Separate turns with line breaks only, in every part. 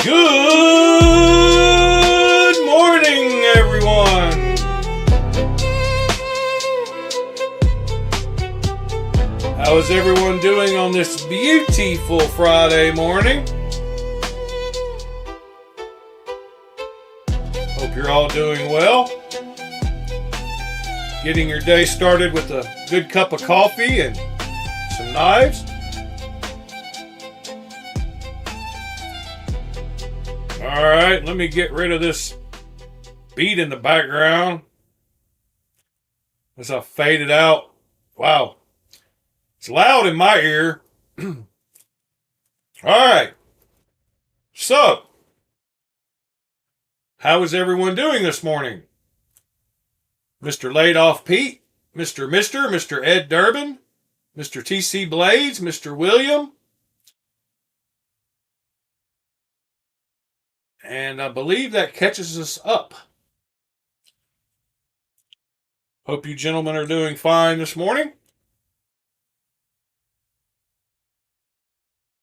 Good morning, everyone. How is everyone doing on this beautiful Friday morning? Hope you're all doing well. Getting your day started with a good cup of coffee and some knives. All right, let me get rid of this beat in the background as I fade it out. Wow, it's loud in my ear. All right, so how is everyone doing this morning? Mr. Laid Off Pete, Mr. Ed Durbin, Mr. TC Blades, Mr. William, and I believe that catches us up. Hope you gentlemen are doing fine this morning.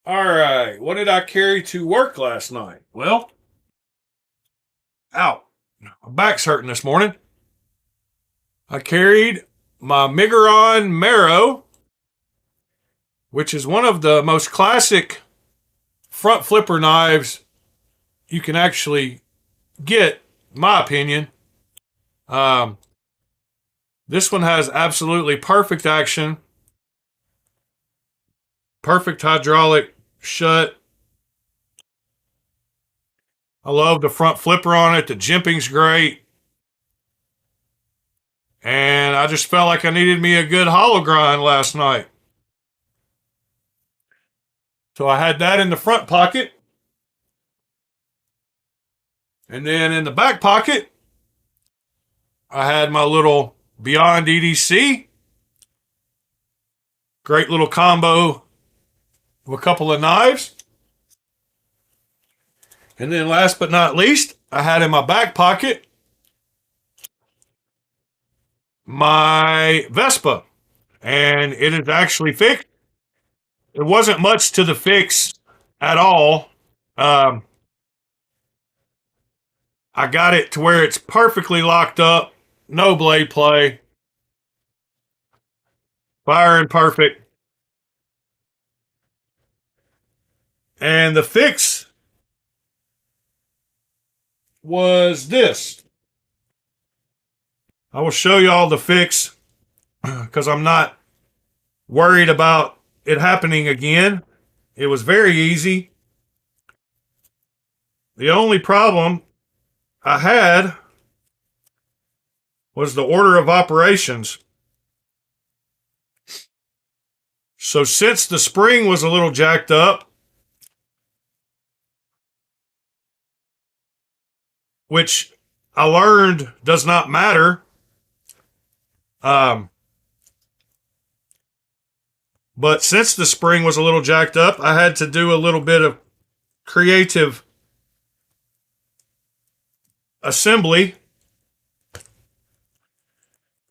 All right, what did I carry to work last night? Well, ow, my back's hurting this morning. I carried my Miguron Marrow, which is one of the most classic front flipper knives you can actually get, in my opinion. This one has absolutely perfect action, perfect hydraulic shut. I love the front flipper on it. The jimping's great. And I just felt like I needed me a good hollow grind last night. So I had that in the front pocket. And then in the back pocket, I had my little Beyond EDC. Great little combo of a couple of knives. And then last but not least, I had in my back pocket my Vespa. And it is actually fixed. It wasn't much to the fix at all. I got it to where it's perfectly locked up. No blade play. Firing perfect. And the fix was this. I will show you all the fix because I'm not worried about it happening again. It was very easy. The only problem I had was the order of operations. So since the spring was a little jacked up, which I learned does not matter, but since the spring was a little jacked up, I had to do a little bit of creative assembly.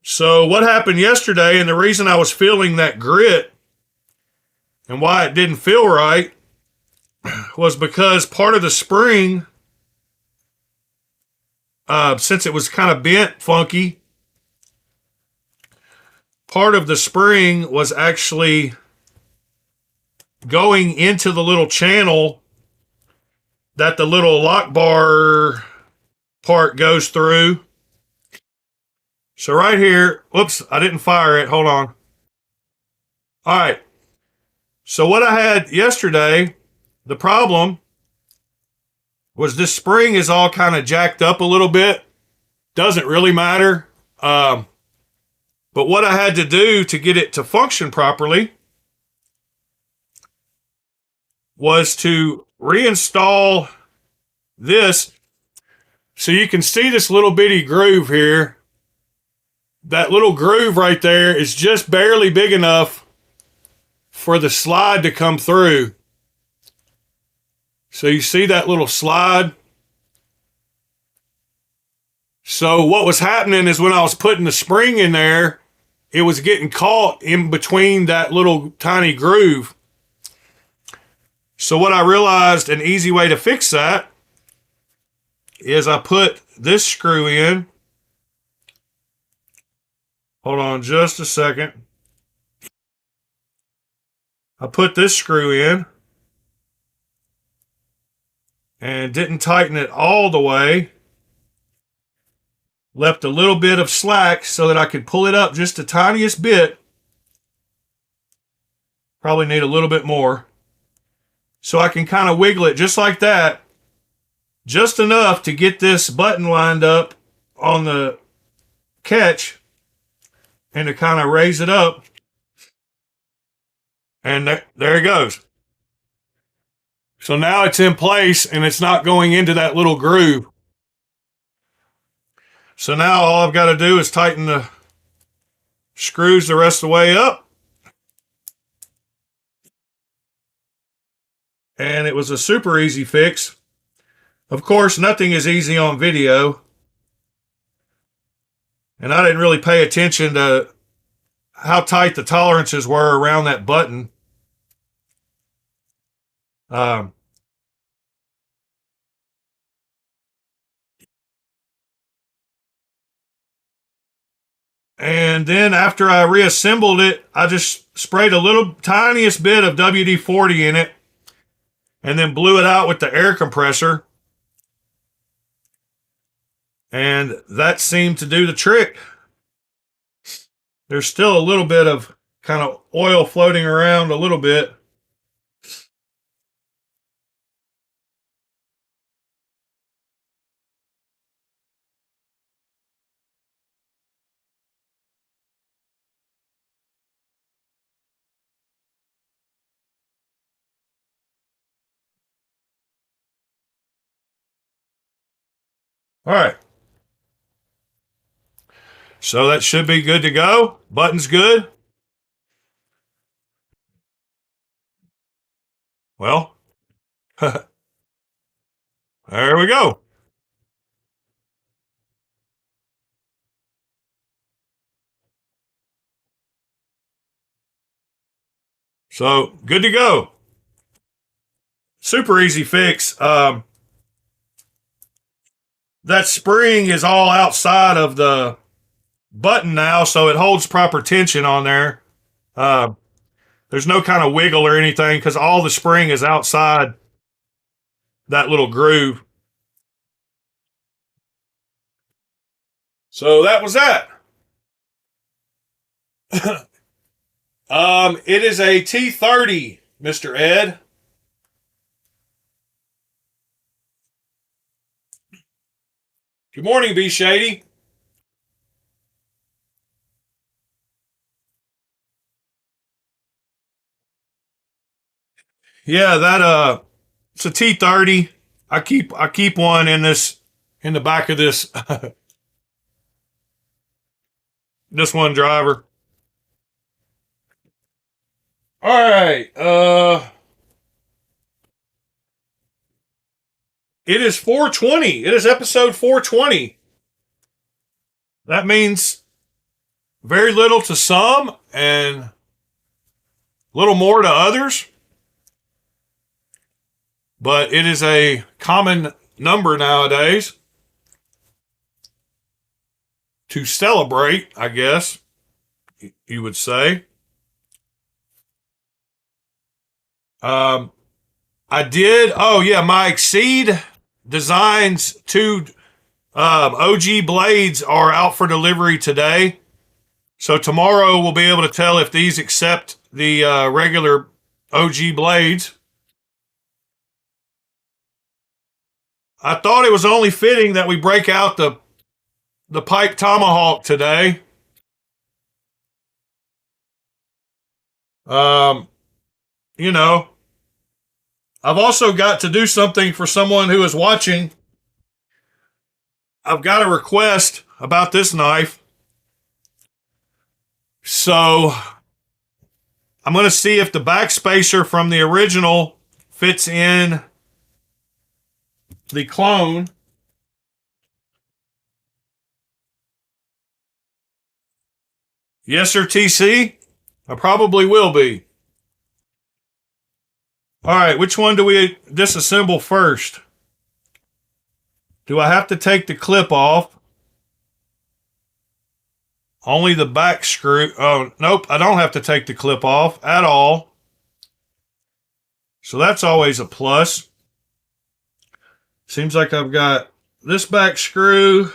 So what happened yesterday, and the reason I was feeling that grit and why it didn't feel right, was because part of the spring, since it was kind of bent funky, part of the spring was actually going into the little channel that the little lock bar part goes through. So right here, whoops, I didn't fire it. Hold on. All right. So what I had yesterday, the problem was this spring is all kind of jacked up a little bit. Doesn't really matter. But what I had to do to get it to function properly was to reinstall this. So you can see this little bitty groove here. That little groove right there is just barely big enough for the slide to come through. So you see that little slide? So what was happening is when I was putting the spring in there, it was getting caught in between that little tiny groove. So what I realized, an easy way to fix that is I put this screw in. Hold on just a second. I put this screw in and didn't tighten it all the way. Left a little bit of slack so that I could pull it up just the tiniest bit. Probably need a little bit more. So I can kind of wiggle it just like that. Just enough to get this button lined up on the catch and to kind of raise it up. And there it goes. So now it's in place and it's not going into that little groove. So now all I've got to do is tighten the screws the rest of the way up. And it was a super easy fix. Of course, nothing is easy on video. And I didn't really pay attention to how tight the tolerances were around that button. And then after I reassembled it, I just sprayed a little tiniest bit of WD-40 in it and then blew it out with the air compressor. And that seemed to do the trick. There's still a little bit of kind of oil floating around a little bit. All right. So that should be good to go. Button's good. Well, there we go. So good to go. Super easy fix. That spring is all outside of the button now, so it holds proper tension on there. There's no kind of wiggle or anything because all the spring is outside that little groove. So that was that. It is a T30, Mr. Ed. Good morning, B Shady. Yeah, that it's a T30. I keep one in the back of this this one driver. All right. It is 420. It is episode 420. That means very little to some and little more to others. But it is a common number nowadays to celebrate, I guess you would say. I did. Oh, yeah. My Exceed Designs 2 OG blades are out for delivery today. So tomorrow we'll be able to tell if these accept the regular OG blades. I thought it was only fitting that we break out the pipe tomahawk today. You know, I've also got to do something for someone who is watching. I've got a request about this knife. So I'm going to see if the backspacer from the original fits in the clone. Yes, sir, TC. I probably will be. All right, which one do we disassemble first? Do I have to take the clip off? Only the back screw. Oh, nope, I don't have to take the clip off at all. So that's always a plus. Seems like I've got this back screw.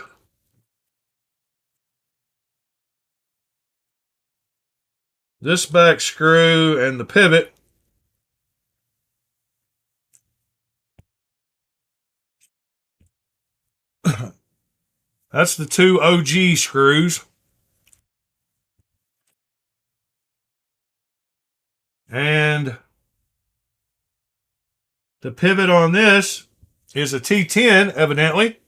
This back screw and the pivot. That's the two OG screws. And the pivot on this is a T10, evidently,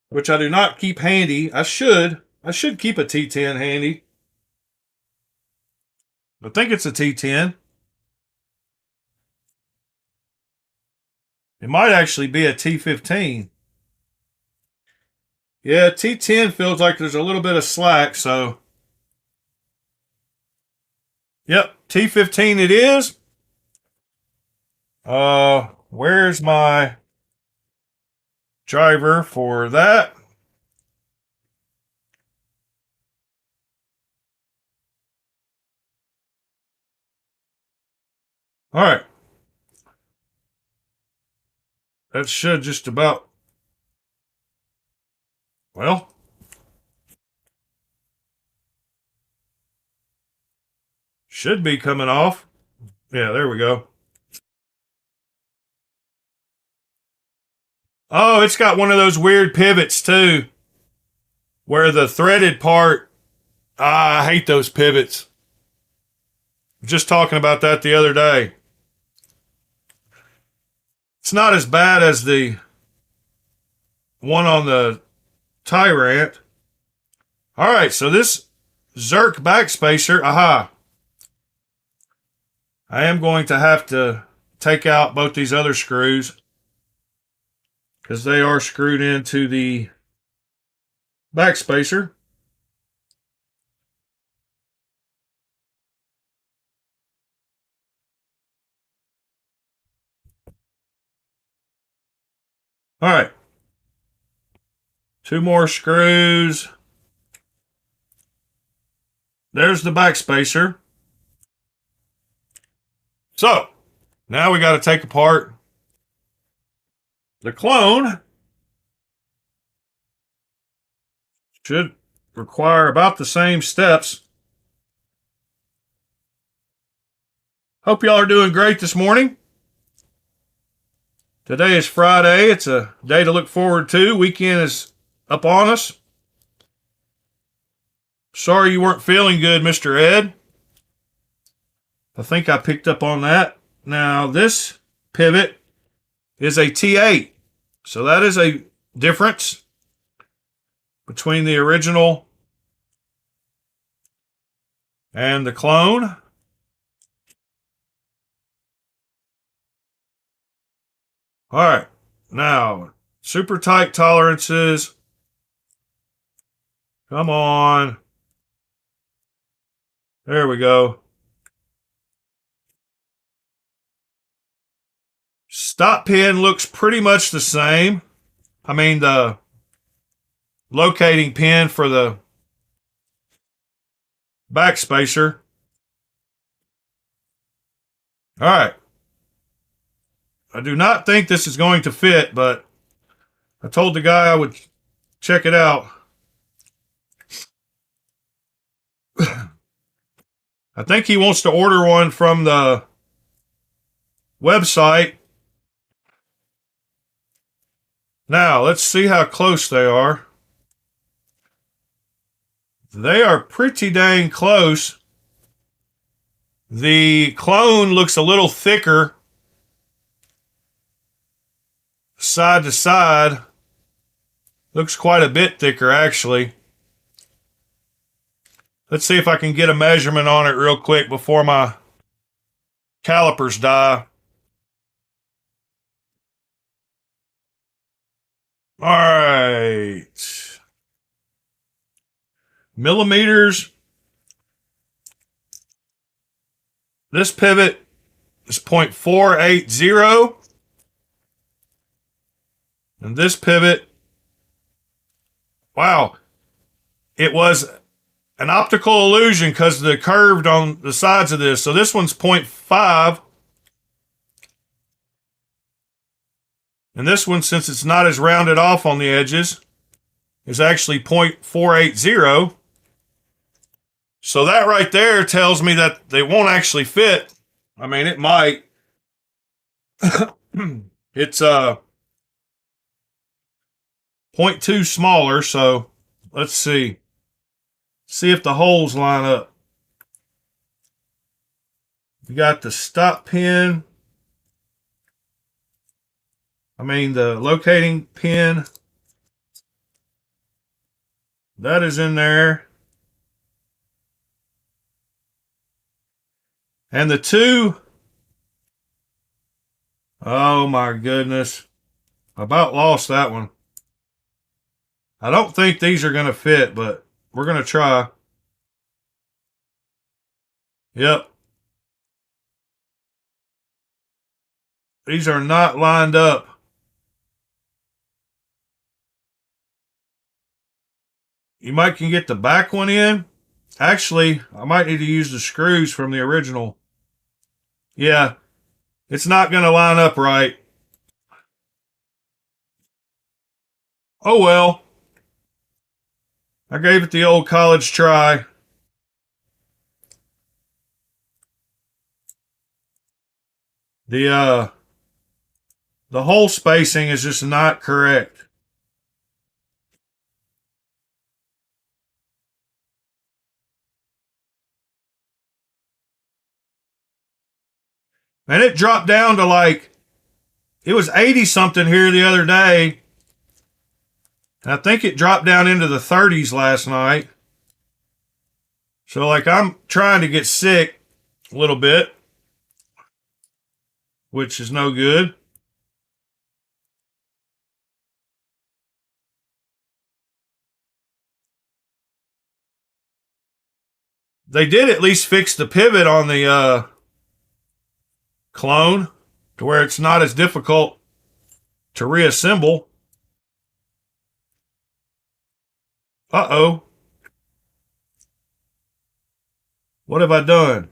which I do not keep handy. I should keep a T10 handy. I think it's a T10. It might actually be a T15. Yeah, T10 feels like there's a little bit of slack, so. Yep, T15 it is. Where's my driver for that? All right. That should just about, well, should be coming off. Yeah, there we go. Oh, it's got one of those weird pivots too, where the threaded part, I hate those pivots. Just talking about that the other day. It's not as bad as the one on the Tyrant. All right, so this Zerk Backspacer, aha. I am going to have to take out both these other screws because they are screwed into the Backspacer. All right. Two more screws. There's the Backspacer. So, now we got to take apart the clone. Should require about the same steps. Hope y'all are doing great this morning. Today is Friday. It's a day to look forward to. Weekend is up on us. Sorry you weren't feeling good, Mr. Ed. I think I picked up on that. Now, this pivot is a T8. So that is a difference between the original and the clone. All right. Now, super tight tolerances. Come on. There we go. Stop pin looks pretty much the same. I mean, the locating pin for the Backspacer. All right. I do not think this is going to fit, but I told the guy I would check it out. I think he wants to order one from the website. Now, let's see how close they are. They are pretty dang close. The clone looks a little thicker side to side. Looks quite a bit thicker, actually. Let's see if I can get a measurement on it real quick before my calipers die. All right. Millimeters. This pivot is 0.480. And this pivot, wow, it was an optical illusion because they're curved on the sides of this. So this one's 0.5. And this one, since it's not as rounded off on the edges, is actually 0.480. So that right there tells me that they won't actually fit. I mean, it might. It's 0.2 smaller, so let's see. See if the holes line up. You got the stop pin. The locating pin. That is in there. And the two, oh my goodness. I about lost that one. I don't think these are going to fit, but we're going to try. Yep. These are not lined up. You might can get the back one in. Actually, I might need to use the screws from the original. Yeah, it's not going to line up right. Oh well. I gave it the old college try. The hole spacing is just not correct. And it dropped down to like, it was 80 something here the other day. And I think it dropped down into the 30s last night. So like I'm trying to get sick a little bit, which is no good. They did at least fix the pivot on the clone to where it's not as difficult to reassemble. Uh-oh. What have I done?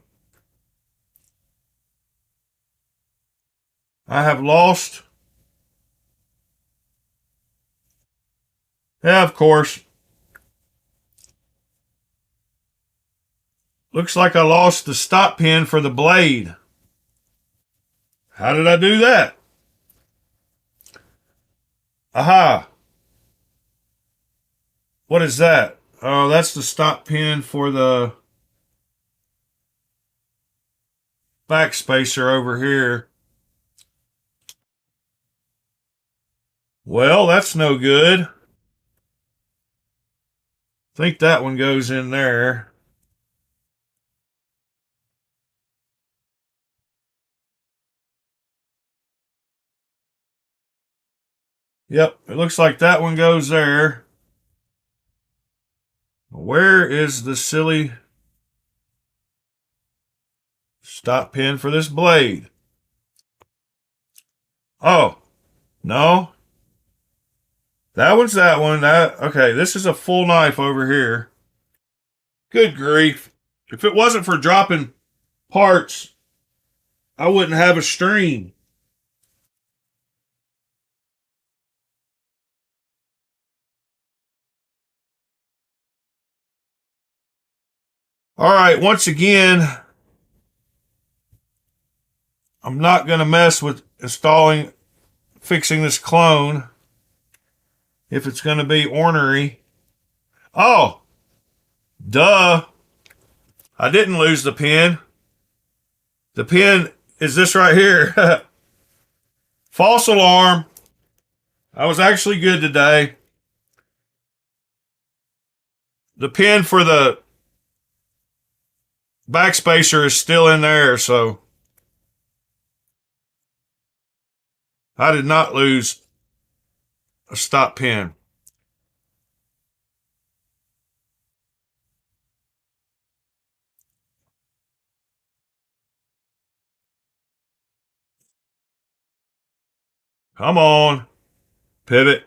I have lost. Yeah, of course. Looks like I lost the stop pin for the blade. How did I do that? Aha. What is that? Oh, that's the stop pin for the Backspacer over here. Well, that's no good. I think that one goes in there. Yep, it looks like that one goes there. Where is the silly stop pin for this blade? Oh, no. That one's that one. Okay, this is a full knife over here. Good grief. If it wasn't for dropping parts, I wouldn't have a stream. All right, once again, I'm not going to mess with fixing this clone if it's going to be ornery. Oh, duh. I didn't lose the pin. The pin is this right here. False alarm. I was actually good today. The pin for the Backspacer is still in there, so I did not lose a stop pin. Come on. Pivot.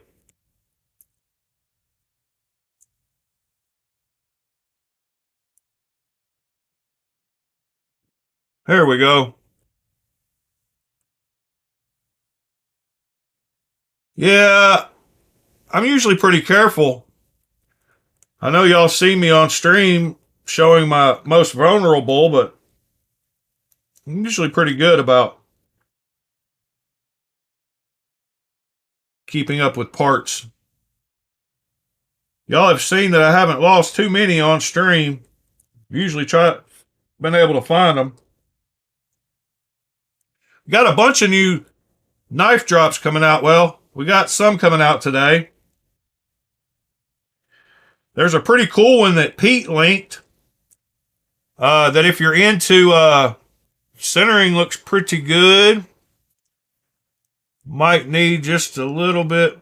There we go. Yeah, I'm usually pretty careful. I know y'all see me on stream showing my most vulnerable, but I'm usually pretty good about keeping up with parts. Y'all have seen that I haven't lost too many on stream. Usually been able to find them. Got a bunch of new knife drops coming out. Well, we got some coming out today. There's a pretty cool one that Pete linked. That if you're into centering, looks pretty good. Might need just a little bit.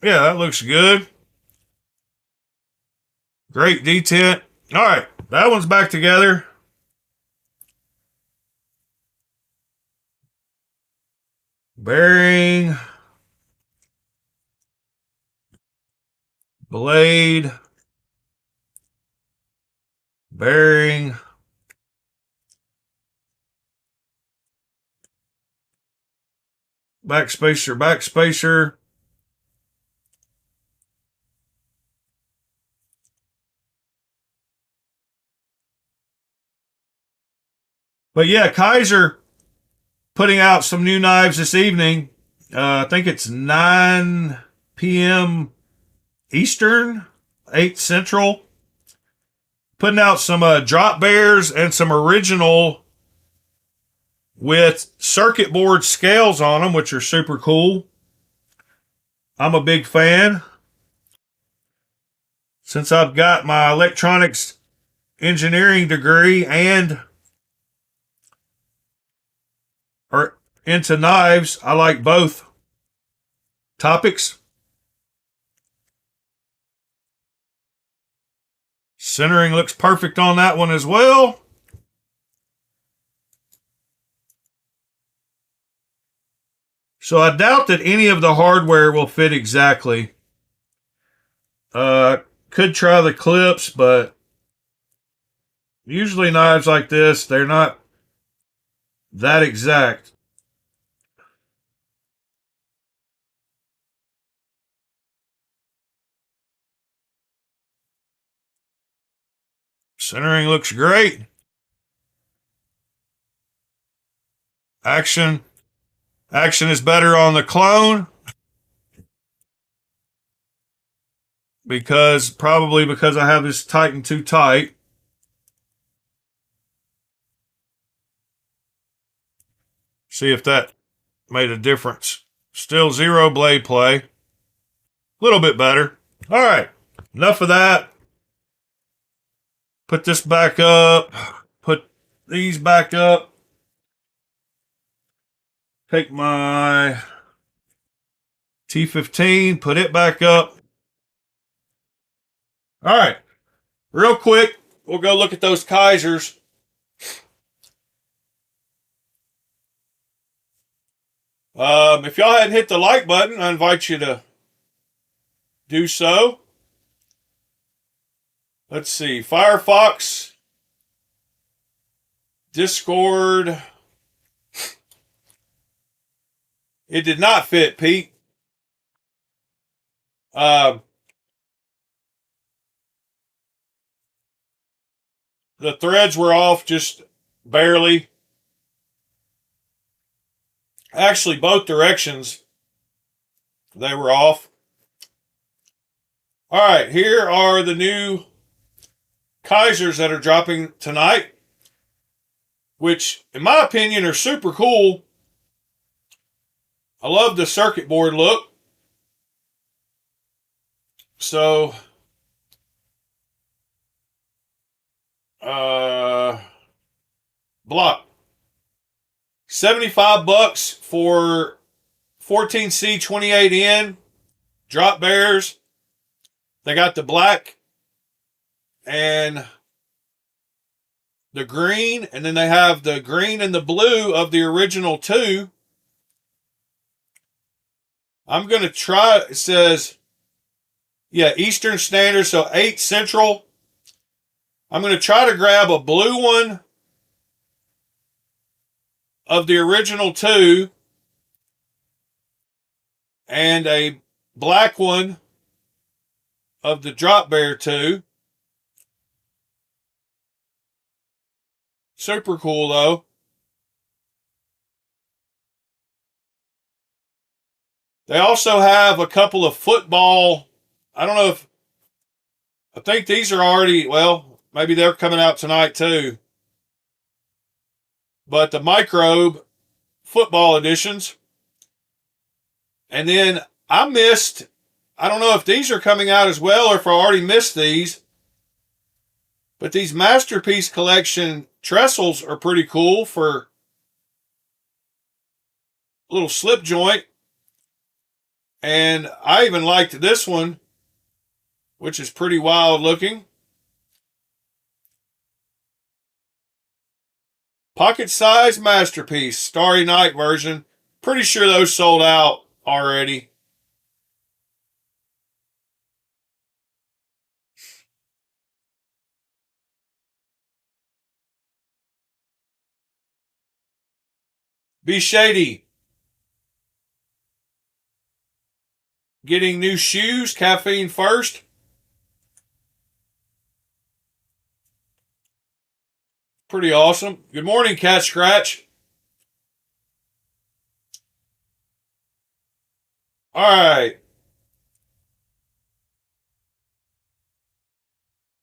Yeah, that looks good. Great detent. All right, that one's back together. Bearing. Blade. Bearing. Backspacer, backspacer. But yeah, Kizer putting out some new knives this evening. I think it's 9 p.m. Eastern, 8 Central. Putting out some drop bears and some original with circuit board scales on them, which are super cool. I'm a big fan. Since I've got my electronics engineering degree and are into knives, I like both topics. Centering looks perfect on that one as well. So I doubt that any of the hardware will fit exactly. Could try the clips, but usually knives like this, they're not that exact. Centering looks great. Action is better on the clone probably because I have this tightened too tight. See if that made a difference. Still zero blade play. A little bit better. All right, enough of that. Put this back up. Put these back up. Take my T15, put it back up. All right, real quick, we'll go look at those Kizers. If y'all hadn't hit the like button, I invite you to do so. Let's see, Firefox, Discord. It did not fit, Pete. The threads were off just barely. Actually, both directions, they were off. All right, here are the new Kizers that are dropping tonight, which, in my opinion, are super cool. I love the circuit board look. So, block. $75 for 14C 28N drop bears. They got the black and the green, and then they have the green and the blue of the original two. I'm going to try, it says, yeah, Eastern Standard, so 8 Central. I'm going to try to grab a blue one of the original 2 and a black one of the Drop Bear 2. Super cool, though. They also have a couple of football. I don't know if, I think these are already, well, maybe they're coming out tonight too. But the microbe football editions. And then I missed, I don't know if these are coming out as well or if I already missed these. But these Masterpiece Collection trestles are pretty cool for a little slip joint. And I even liked this one, which is pretty wild looking. Pocket size Masterpiece, Starry Night version. Pretty sure those sold out already. Be Shady. Getting new shoes, caffeine first. Pretty awesome. Good morning, Cat Scratch. All right.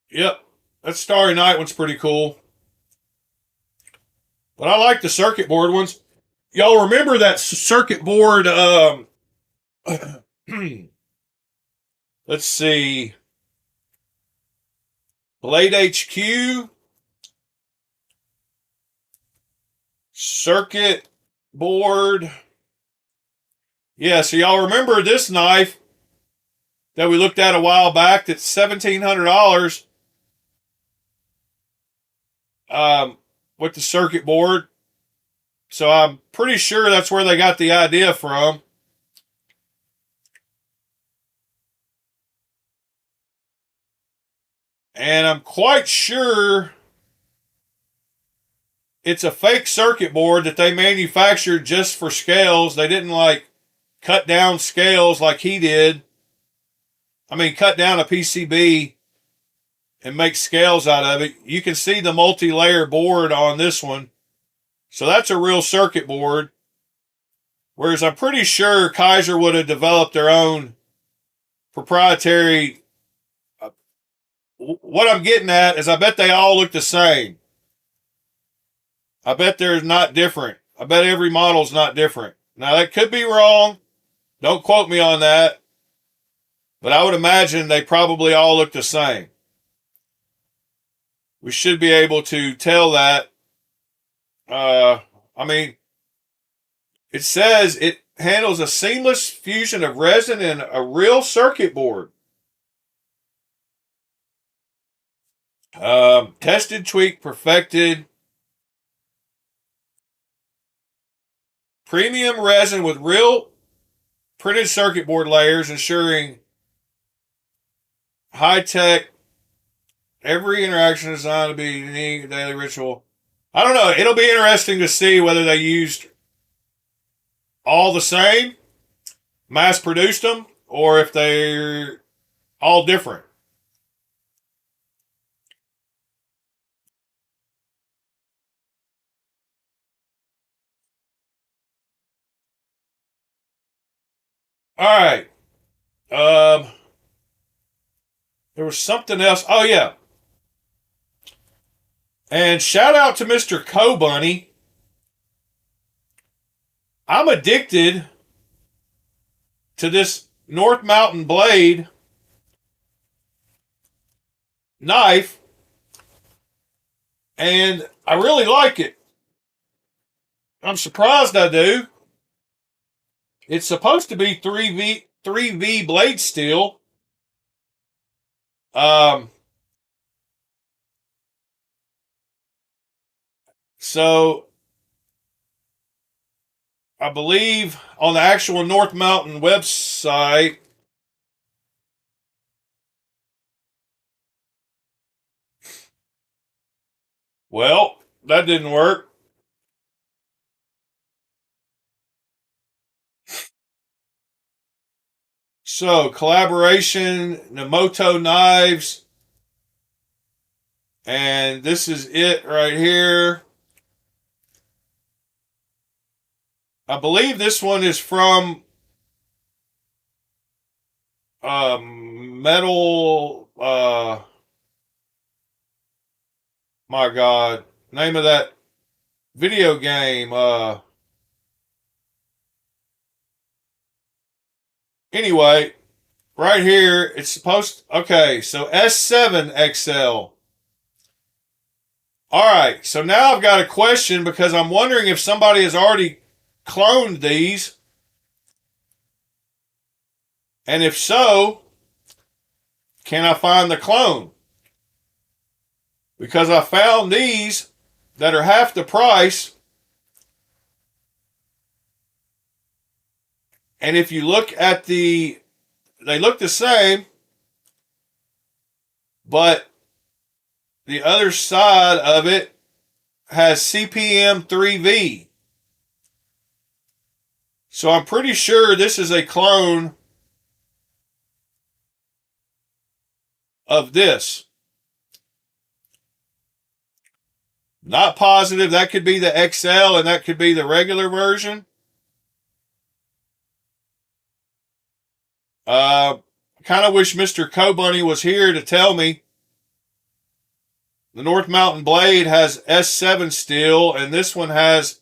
Yep. That Starry Night one's pretty cool. But I like the circuit board ones. Y'all remember that circuit board, let's see. Blade HQ. Circuit board. Yeah, so y'all remember this knife that we looked at a while back that's $1,700 with the circuit board. So I'm pretty sure that's where they got the idea from. And I'm quite sure it's a fake circuit board that they manufactured just for scales. They didn't like cut down scales like he did. I mean, cut down a PCB and make scales out of it. You can see the multi-layer board on this one. So that's a real circuit board. Whereas I'm pretty sure Kizer would have developed their own proprietary. What I'm getting at is I bet they all look the same. I bet they're not different. I bet every model's not different. Now, that could be wrong. Don't quote me on that. But I would imagine they probably all look the same. We should be able to tell that. I mean, it says it handles a seamless fusion of resin and a real circuit board. Tested, tweaked, perfected. Premium resin with real printed circuit board layers, ensuring high-tech. Every interaction is designed to be unique, daily ritual. I don't know. It'll be interesting to see whether they used all the same, mass-produced them, or if they're all different. All right. There was something else. Oh, yeah. And shout out to Mr. Co-Bunny. I'm addicted to this North Mountain Blade knife, and I really like it. I'm surprised I do. It's supposed to be 3V blade steel. So I believe on the actual North Mountain website, well, that didn't work. So, collaboration, Nemoto Knives, and this is it right here. I believe this one is from Metal. My God, name of that video game. Anyway, right here, it's supposed. Okay, so S7 XL. All right, so now I've got a question because I'm wondering if somebody has already cloned these. And if so, can I find the clone? Because I found these that are half the price. And if you look at they look the same, but the other side of it has CPM 3V. So I'm pretty sure this is a clone of this. Not positive. That could be the XL and that could be the regular version. Kind of wish Mr. Cobunny was here to tell me. The North Mountain Blade has S7 steel, and this one has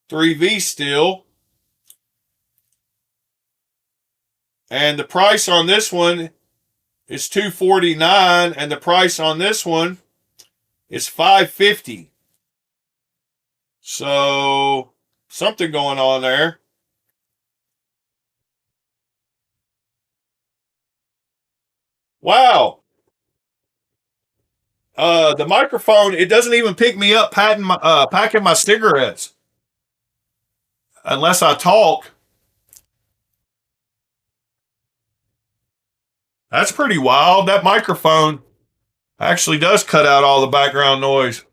3V steel. And the price on this one is $249, and the price on this one is $550. So something going on there. Wow. The microphone, it doesn't even pick me up packing my cigarettes unless I talk. That's pretty wild. That microphone actually does cut out all the background noise.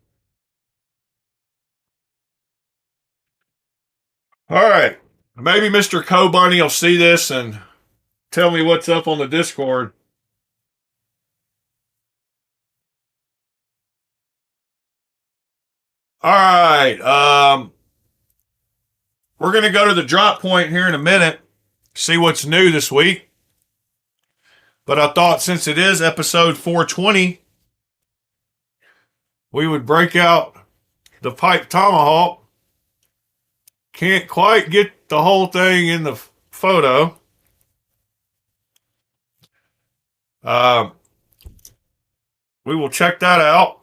All right. Maybe Mr. Cobunny will see this and tell me what's up on the Discord. All right. We're going to go to the drop point here in a minute, see what's new this week. But I thought since it is episode 420, we would break out the pipe tomahawk. Can't quite get the whole thing in the photo. We will check that out.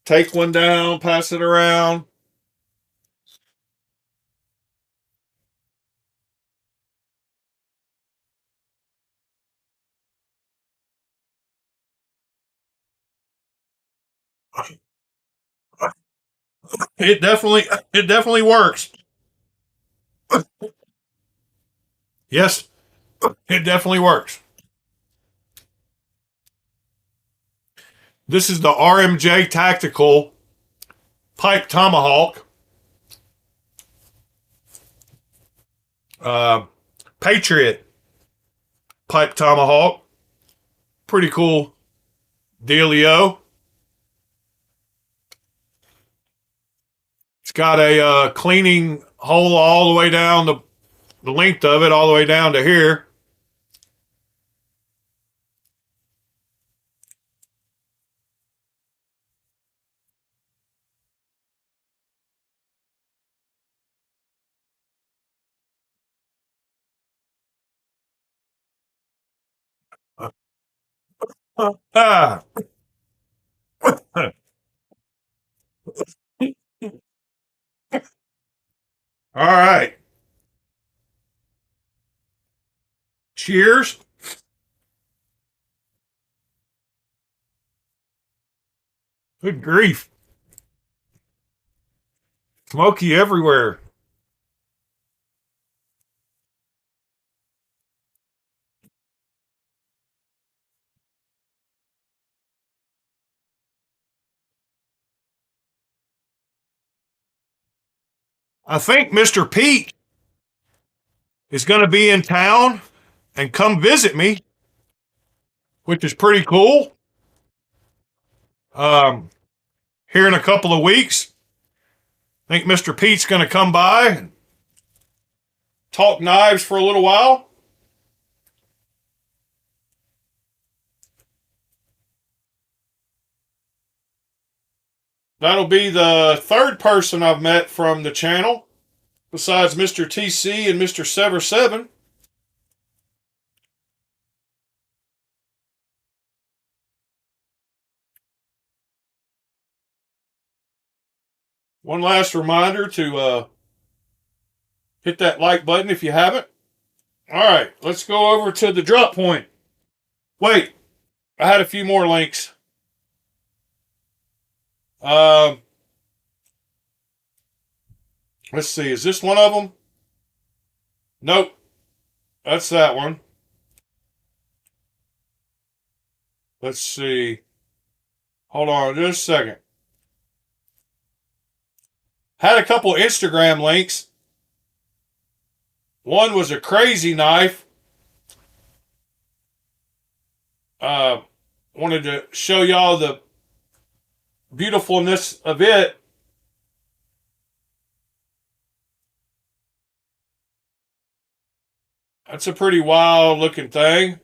Take one down, pass it around. It definitely works. Yes, it definitely works. This is the RMJ Tactical Pipe Tomahawk. Patriot Pipe Tomahawk. Pretty cool dealio. It's got a cleaning hole all the way down the length of it, all the way down to here. Ah. All right. Cheers. Good grief. Smoky everywhere. I think Mr. Pete is going to be in town and come visit me, which is pretty cool. Um, Here in a couple of weeks, I think Mr. Pete's going to come by and talk knives for a little while. That'll be the third person I've met from the channel, besides Mr. TC and Mr. Sever 7. One last reminder to hit that like button if you haven't. All right, let's go over to the drop point. Wait, I had a few more links. Let's see, is this one of them? Nope, that's that one. Let's see. Hold on just a second. Had a couple Instagram links. One was a crazy knife. Wanted to show y'all the beautifulness of it. That's a pretty wild looking thing.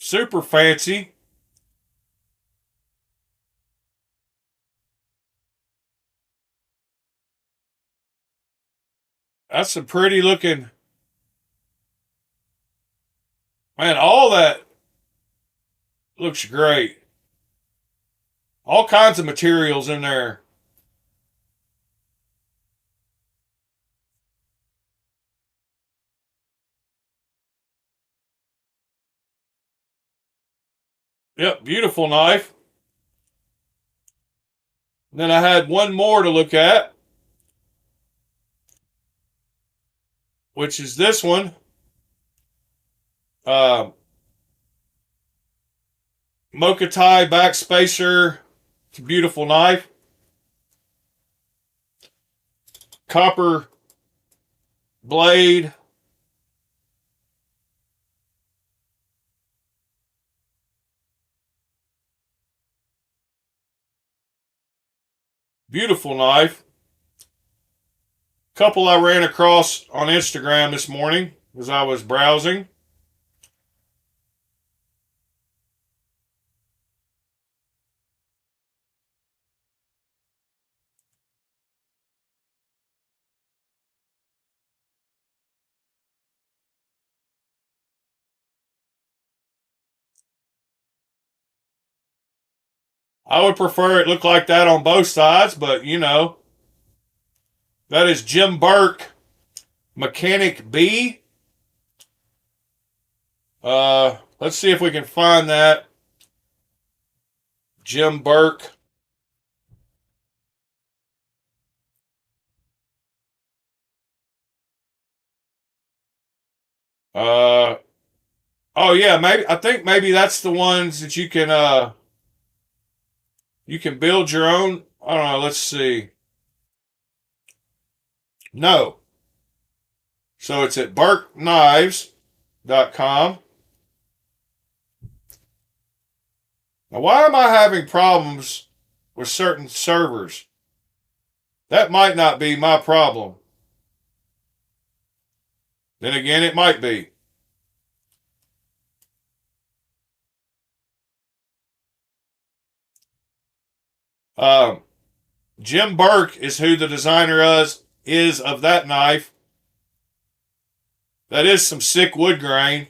Super fancy. That's a pretty looking. Man, all that looks great. All kinds of materials in there. Yep, beautiful knife. And then I had one more to look at, which is this one. Mokatai Backspacer. It's a beautiful knife. Copper blade. Beautiful knife. Couple I ran across on Instagram this morning as I was browsing. I would prefer it look like that on both sides, but you know. That is Jim Burke, Mechanic B. Let's see if we can find that. Jim Burke. Oh yeah, maybe I think maybe that's the ones that you can build your own. I don't know, let's see. No. So it's at burkeknives.com. Now, why am I having problems with certain servers? That might not be my problem. Then again, it might be. Jim Burke is who the designer is of that knife. That is some sick wood grain.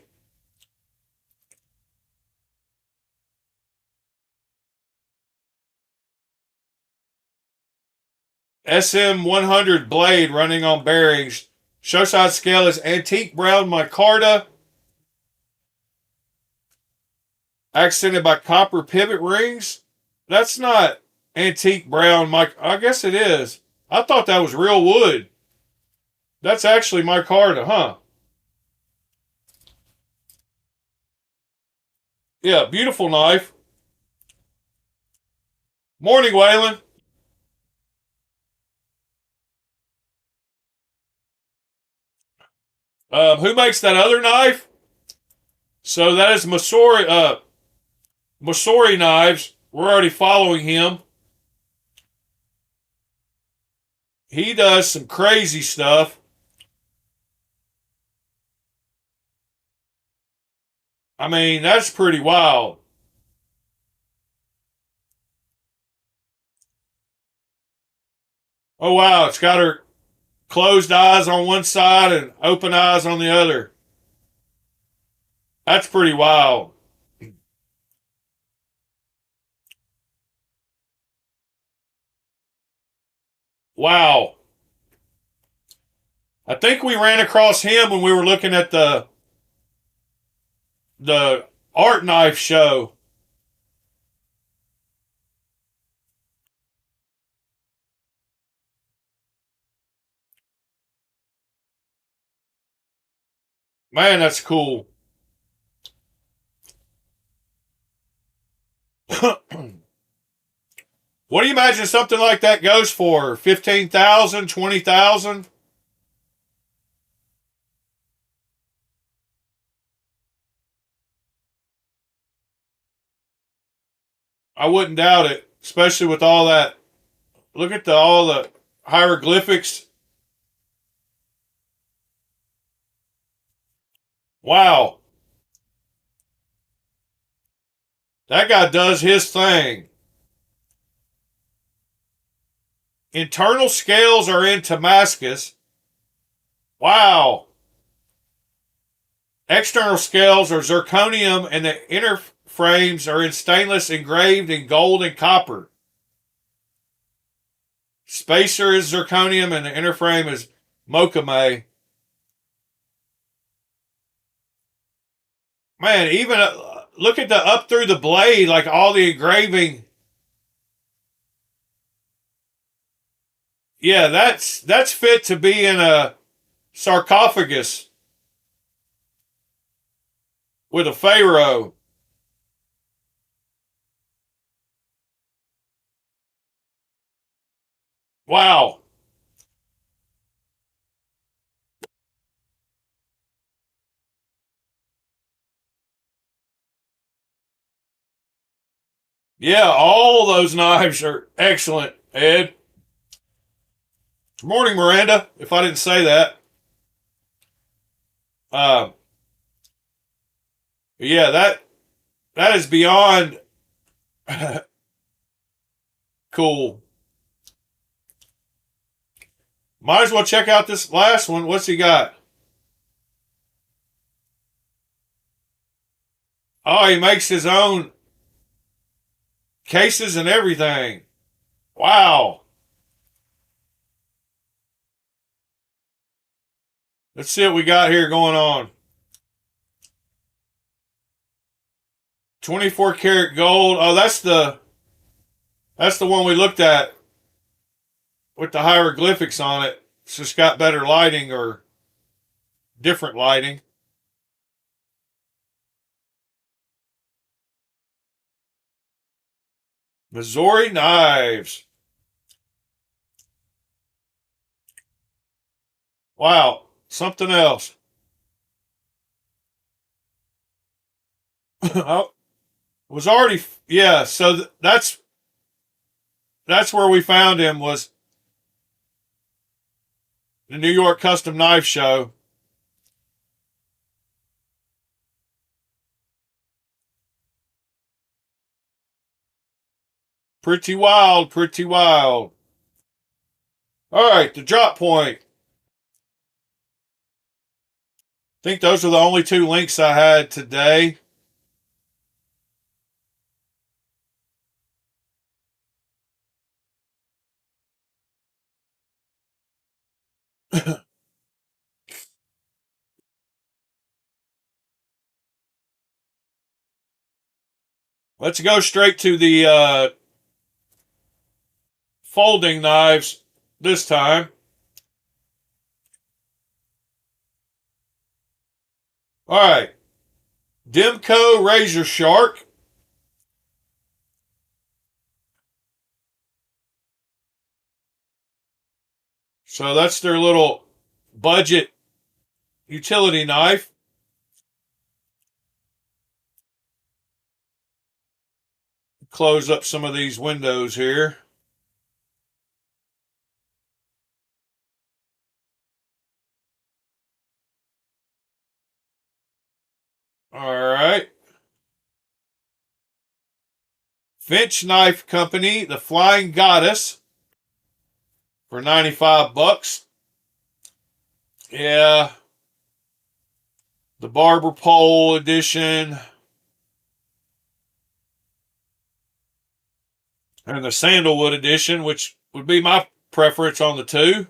SM100 blade running on bearings. Show side scale is antique brown micarta. Accented by copper pivot rings. That's not antique brown. I guess it is. I thought that was real wood. That's actually micarta, huh? Yeah, beautiful knife. Morning, Waylon. Who makes that other knife? So that is Masori Knives. We're already following him. He does some crazy stuff. I mean, that's pretty wild. Oh, wow. It's got her closed eyes on one side and open eyes on the other. That's pretty wild. Wow. I think we ran across him when we were looking at the art knife show. Man, that's cool. What do you imagine something like that goes for? 15,000, 20,000? I wouldn't doubt it, especially with all that. Look at all the hieroglyphics. Wow. That guy does his thing. Internal scales are in Damascus. Wow. External scales are zirconium, and the inner frames are in stainless engraved in gold and copper. Spacer is zirconium, and the inner frame is mochame. Man, even look at the up through the blade, like all the engraving. Yeah, that's fit to be in a sarcophagus with a pharaoh. Wow. Yeah, all those knives are excellent, Ed. Good morning, Miranda, if I didn't say that. Uh, yeah, that is beyond cool. Might as well check out this last one. What's he got? Oh, he makes his own cases and everything. Wow. Let's see what we got here going on. 24 karat gold. Oh, that's the one we looked at with the hieroglyphics on it. It's just got better lighting or different lighting. Missouri Knives. Wow, something else. Oh, was already yeah. So that's where we found him, was the New York Custom Knife Show. Pretty wild, pretty wild. All right, the drop point. I think those are the only two links I had today. Let's go straight to the folding knives this time. All right. Demco Razor Shark. So that's their little budget utility knife. Close up some of these windows here. All right. Finch Knife Company, the Flying Goddess, for 95 bucks. Yeah. The Barber Pole edition. And the Sandalwood edition, which would be my preference on the two.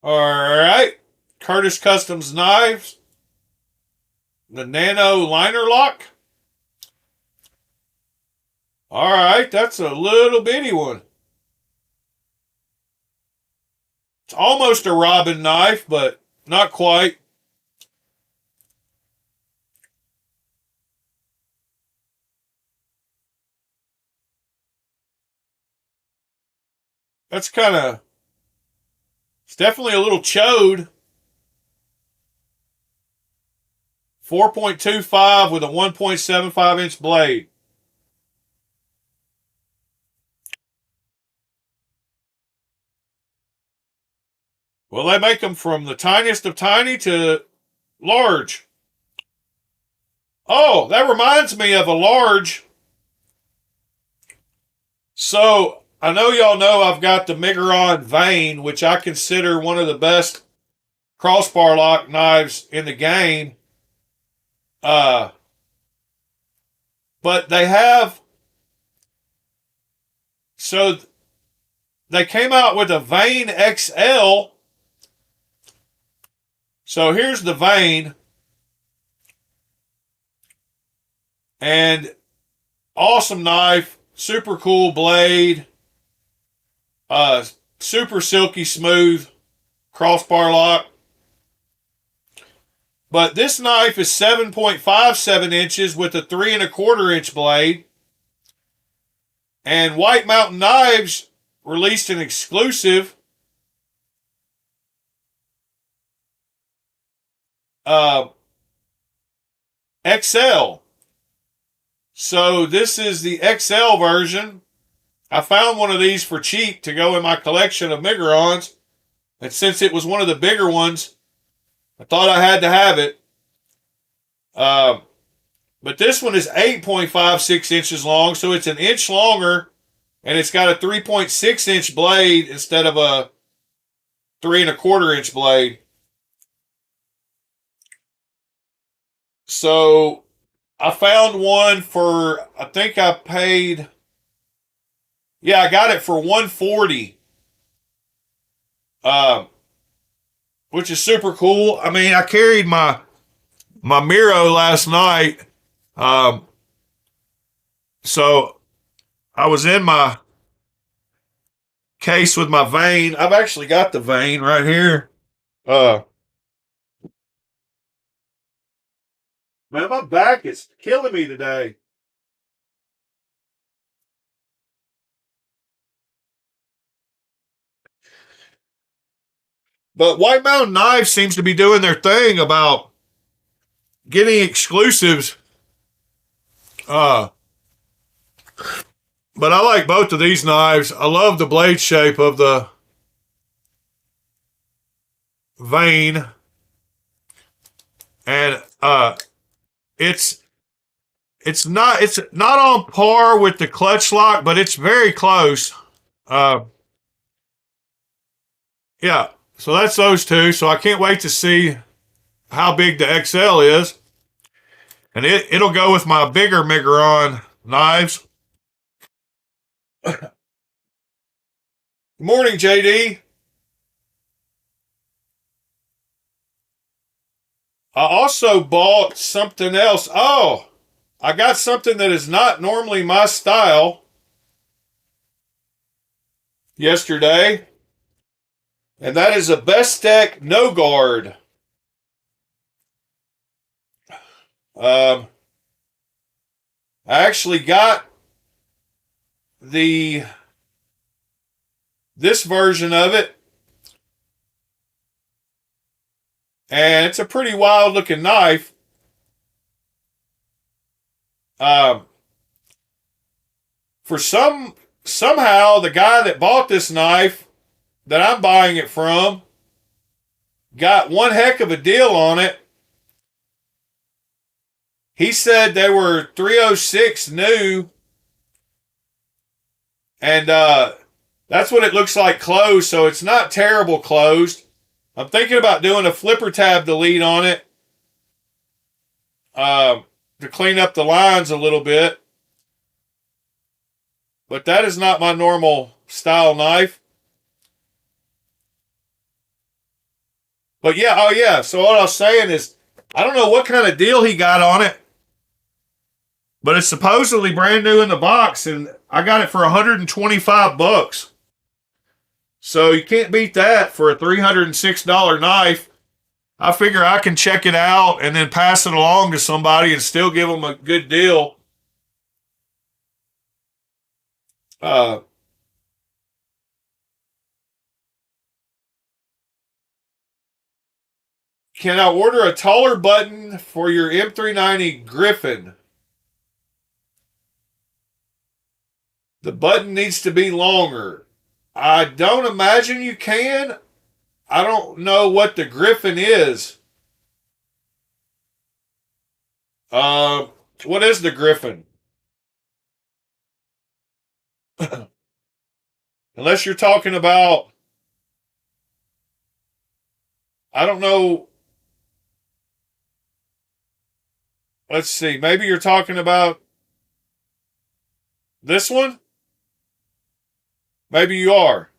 All right. Curtis Customs Knives. The Nano Liner Lock. All right, that's a little bitty one. It's almost a Robin knife, but not quite. That's kind of, it's definitely a little chode. 4.25 with a 1.75 inch blade. Well, they make them from the tiniest of tiny to large. Oh, that reminds me of a large. So, I know y'all know I've got the Migron Vane, which I consider one of the best crossbar lock knives in the game. But they have, so they came out with a Vane XL. So here's the Vane. And awesome knife, super cool blade, super silky smooth crossbar lock. But this knife is 7.57 inches with a 3 1/4 inch blade. And White Mountain Knives released an exclusive XL. So this is the XL version. I found one of these for cheap to go in my collection of Migrons. And since it was one of the bigger ones, I thought I had to have it. But this one is 8.56 inches long, so it's an inch longer, and it's got a 3.6 inch blade instead of a 3 1/4 inch blade. So I found one for, I think I paid, yeah, I got it for $140. Which is super cool. I mean, I carried my Miro last night. So I was in my case with my Vane. I've actually got the Vane right here. Man, my back is killing me today. But White Mountain Knives seems to be doing their thing about getting exclusives. But I like both of these knives. I love the blade shape of the Vane. And it's not on par with the clutch lock, but it's very close. Yeah, so that's those two. So I can't wait to see how big the XL is. And it'll go with my bigger Migron knives. Good morning, JD. I also bought something else. Oh, I got something that is not normally my style yesterday, and that is a Bestech No Guard. I actually got this version of it, and it's a pretty wild looking knife. Somehow the guy that bought this knife that I'm buying it from got one heck of a deal on it. He said they were 306 new, and that's what it looks like closed, so it's not terrible closed. I'm thinking about doing a flipper tab delete on it to clean up the lines a little bit. But that is not my normal style knife. But yeah, oh yeah, so what I was saying is, I don't know what kind of deal he got on it, but it's supposedly brand new in the box, and I got it for $125. So you can't beat that for a $306 knife. I figure I can check it out and then pass it along to somebody and still give them a good deal. Can I order a taller button for your M390 Griffin? The button needs to be longer. I don't imagine you can. I don't know what the Griffin is. What is the Griffin? Unless you're talking about, I don't know. Let's see. Maybe you're talking about this one? Maybe you are.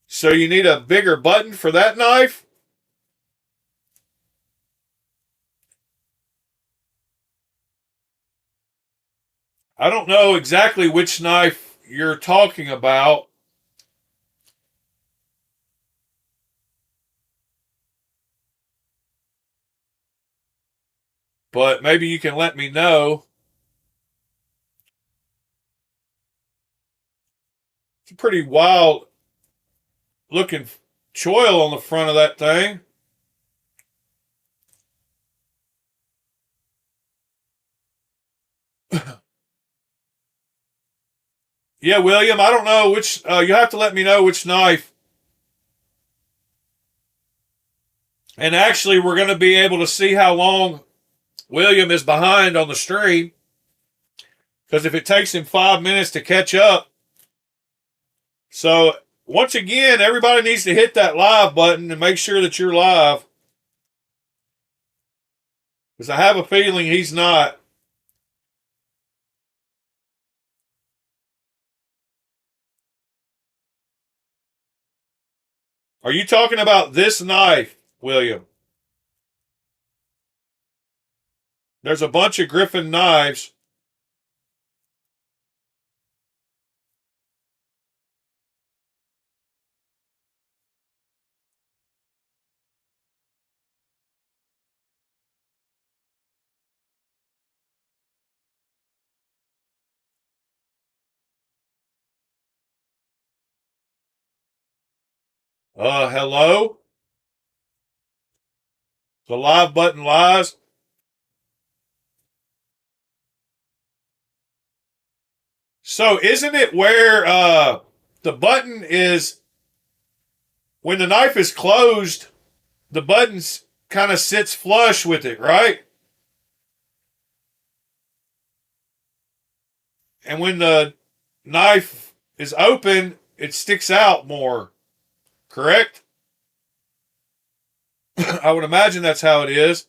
So you need a bigger button for that knife? I don't know exactly which knife you're talking about. But maybe you can let me know. It's a pretty wild looking choil on the front of that thing. Yeah, William, I don't know which, you have to let me know which knife. And actually, we're going to be able to see how long William is behind on the stream. Because if it takes him 5 minutes to catch up. So, once again, everybody needs to hit that live button and make sure that you're live. Because I have a feeling he's not. Are you talking about this knife, William? There's a bunch of Griffin knives. Hello? The live button lies. So isn't it where the button is, when the knife is closed, the button kind of sits flush with it, right? And when the knife is open, it sticks out more, correct? I would imagine that's how it is.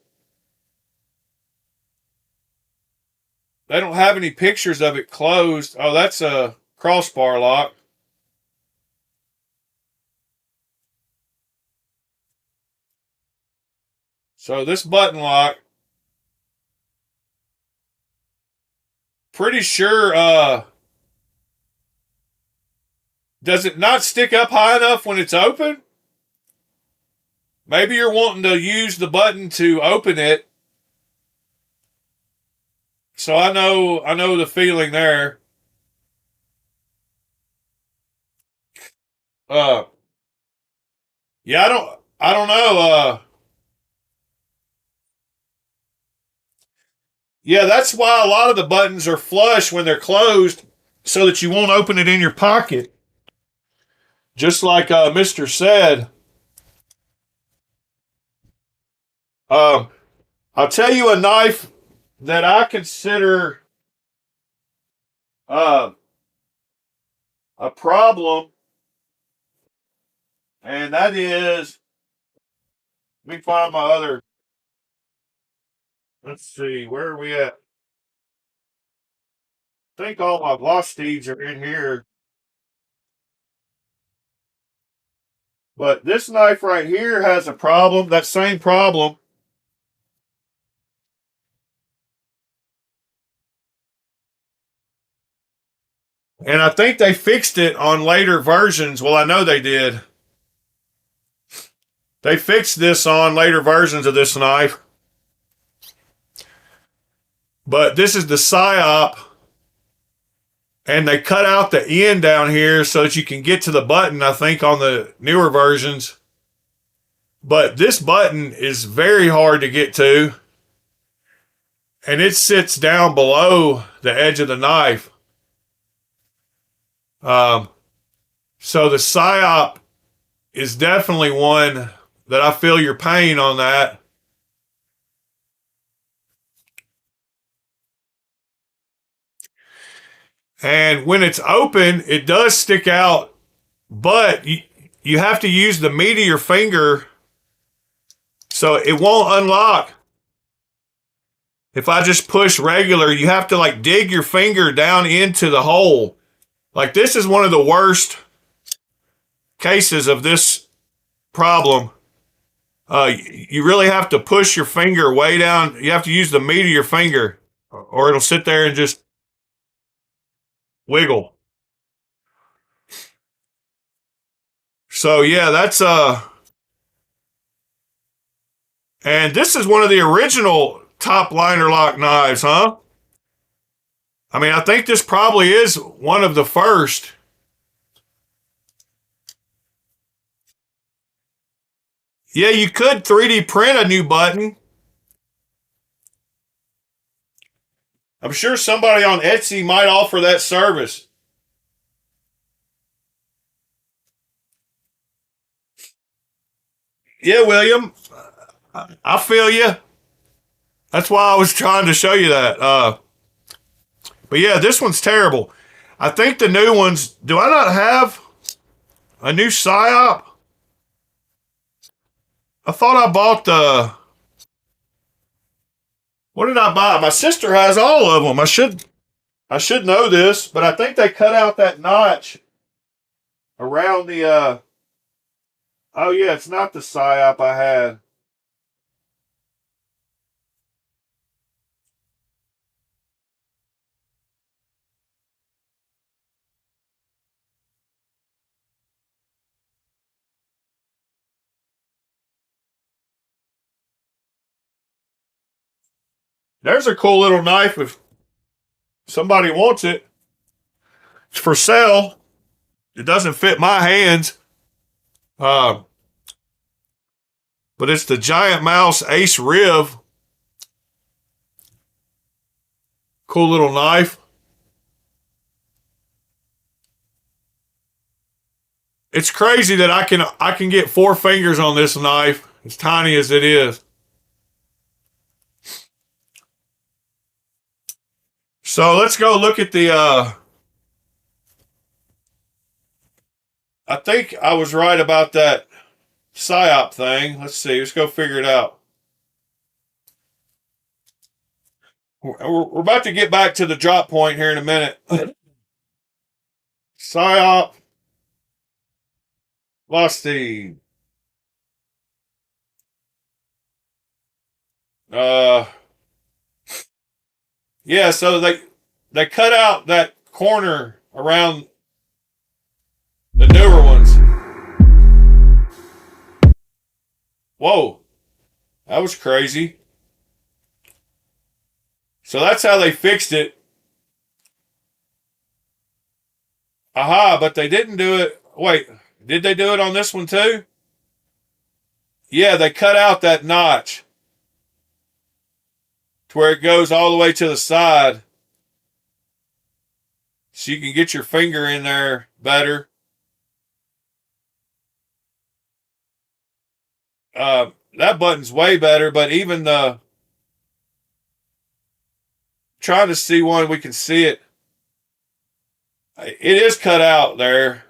They don't have any pictures of it closed. Oh, that's a crossbar lock. So this button lock, pretty sure, does it not stick up high enough when it's open? Maybe you're wanting to use the button to open it. So I know the feeling there. Uh, yeah, I don't know. Yeah, that's why a lot of the buttons are flush when they're closed, so that you won't open it in your pocket. Just like Mr. said. Um, I'll tell you a knife that I consider uh, a problem, and that is, let me find my other. Let's see, where are we at? I think all my velocities are in here. But this knife right here has a problem, that same problem. And I think they fixed it on later versions. Well, I know they did. They fixed this on later versions of this knife. But this is the PSYOP. And they cut out the end down here so that you can get to the button, I think, on the newer versions. But this button is very hard to get to. And it sits down below the edge of the knife. So the PSYOP is definitely one that I feel your pain on that. And when it's open, it does stick out, but you have to use the meat of your finger so it won't unlock. If I just push regular, you have to like dig your finger down into the hole. Like this is one of the worst cases of this problem. You really have to push your finger way down. You have to use the meat of your finger or it'll sit there and just wiggle. So yeah, that's and this is one of the original top liner lock knives, huh? I mean, I think this probably is one of the first. Yeah, you could 3D print a new button. I'm sure somebody on Etsy might offer that service. Yeah, William, I feel you. That's why I was trying to show you that. But yeah, this one's terrible. I think the new ones, do I not have a new PSYOP? I thought I bought the, what did I buy? My sister has all of them. I should know this, but I think they cut out that notch around the, oh yeah, it's not the PSYOP I had. There's a cool little knife if somebody wants it. It's for sale. It doesn't fit my hands. Uh, but it's the Giant Mouse Ace Riv. Cool little knife. It's crazy that I can get 4 fingers on this knife, as tiny as it is. So let's go look at the I think I was right about that PSYOP thing. Let's see. Let's go figure it out. We're about to get back to the drop point here in a minute. PSYOP. Velocity. Uh, yeah, so they cut out that corner around the newer ones. Whoa, that was crazy. So that's how they fixed it. Aha, but they didn't do it. Wait, did they do it on this one too? Yeah, they cut out that notch to where it goes all the way to the side so you can get your finger in there better. That button's way better, but even the trying to see one, we can see it. It is cut out there.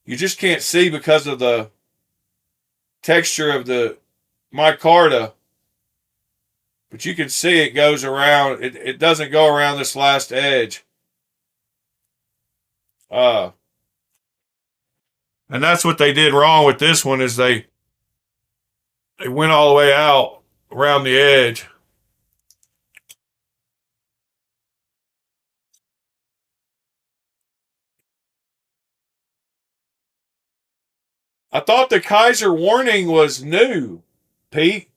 You just can't see because of the texture of the micarta. But you can see it goes around. It doesn't go around this last edge. And that's what they did wrong with this one is they went all the way out around the edge. I thought the Kizer warning was new, Pete.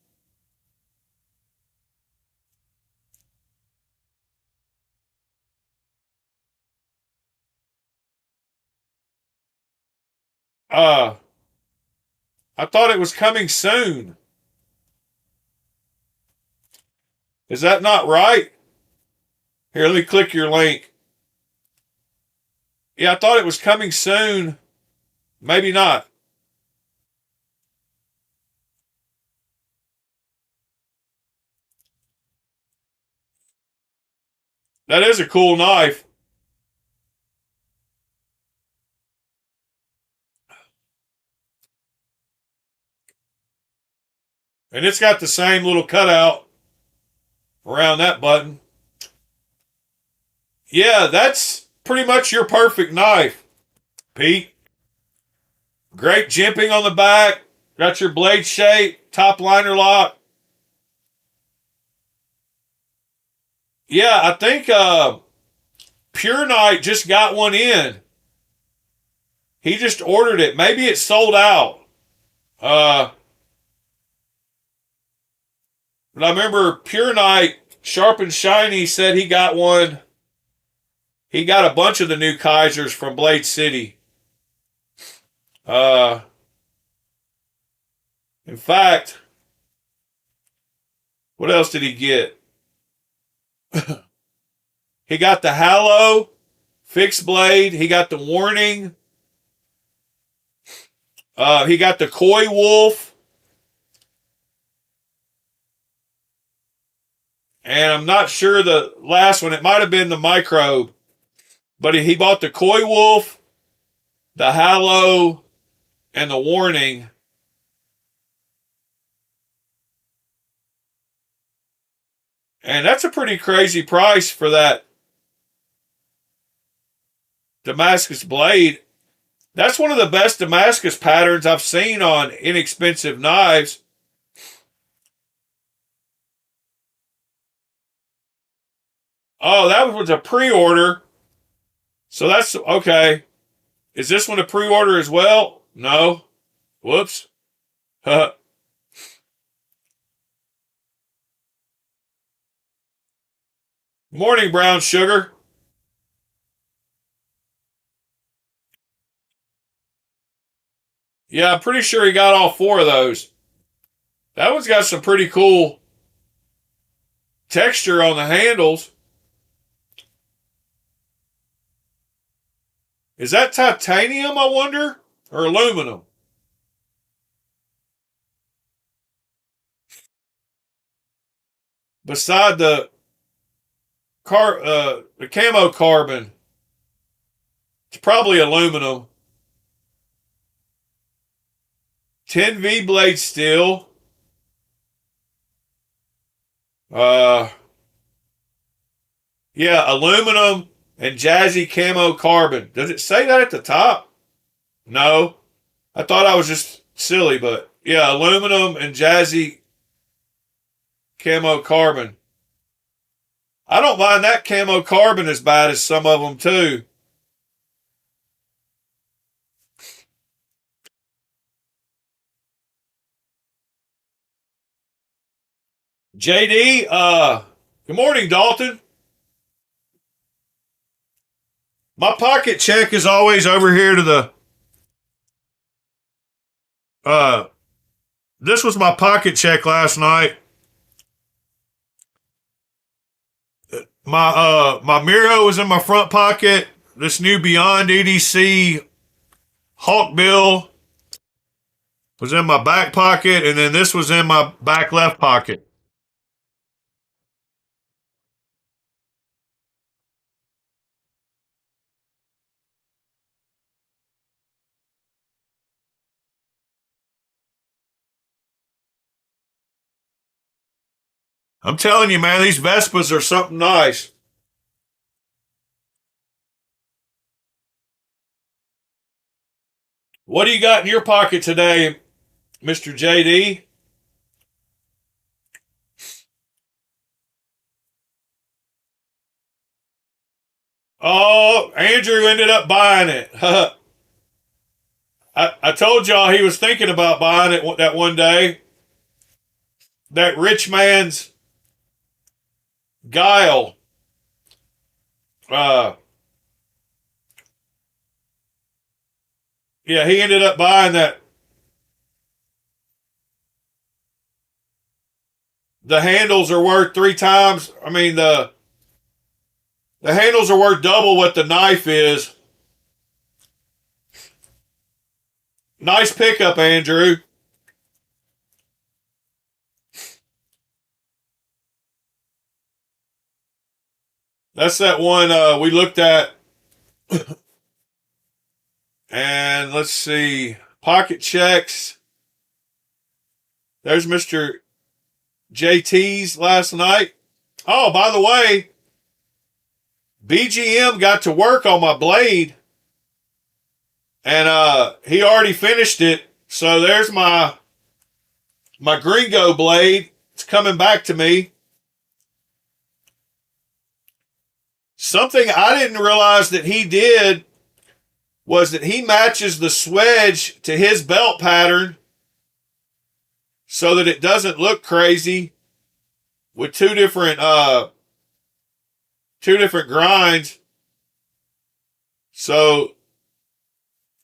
I thought it was coming soon. Is that not right? Here, let me click your link. Yeah, I thought it was coming soon. Maybe not. That is a cool knife. And it's got the same little cutout around that button. Yeah, that's pretty much your perfect knife, Pete. Great jimping on the back. Got your blade shape, top liner lock. Yeah, I think Pure Knight just got one in. He just ordered it. Maybe it's sold out. But I remember Pure Knight, Sharp and Shiny, said he got one. He got a bunch of the new Kizers from Blade City. In fact, what else did he get? He got the Hallow fixed blade. He got the warning. He got the Koi Wolf. And I'm not sure the last one. It might have been the Microbe. But he bought the Koi Wolf, the Hallow, and the warning. And that's a pretty crazy price for that Damascus blade. That's one of the best Damascus patterns I've seen on inexpensive knives. Oh, that was a pre-order. So that's okay. Is this one a pre-order as well? No. Whoops. Morning, brown sugar. Yeah, I'm pretty sure he got all four of those. That one's got some pretty cool texture on the handles. Is that titanium, I wonder? Or aluminum? Beside the camo carbon. It's probably aluminum. 10V blade steel. Yeah, aluminum and jazzy camo carbon. Does it say that at the top? No. I thought I was just silly, but yeah, aluminum and jazzy Camo carbon. I don't mind that camo carbon as bad as some of them too. JD, good morning, Dalton. My pocket check is always over here to the, this was my pocket check last night. My Miro was in my front pocket. This new Beyond EDC Hawkbill was in my back pocket, and then this was in my back left pocket. I'm telling you, man, these Vespas are something nice. What do you got in your pocket today, Mr. JD? Oh, Andrew ended up buying it. I told y'all he was thinking about buying it that one day. That rich man's guile. Yeah, he ended up buying that. The handles are worth 3 times. I mean, the handles are worth double what the knife is. Nice pickup, Andrew. That's that one we looked at. And let's see. Pocket checks. There's Mr. JT's last night. Oh, by the way, BGM got to work on my blade. And he already finished it. So there's my Gringo blade. It's coming back to me. Something I didn't realize that he did was that he matches the swedge to his belt pattern so that it doesn't look crazy with two different grinds. So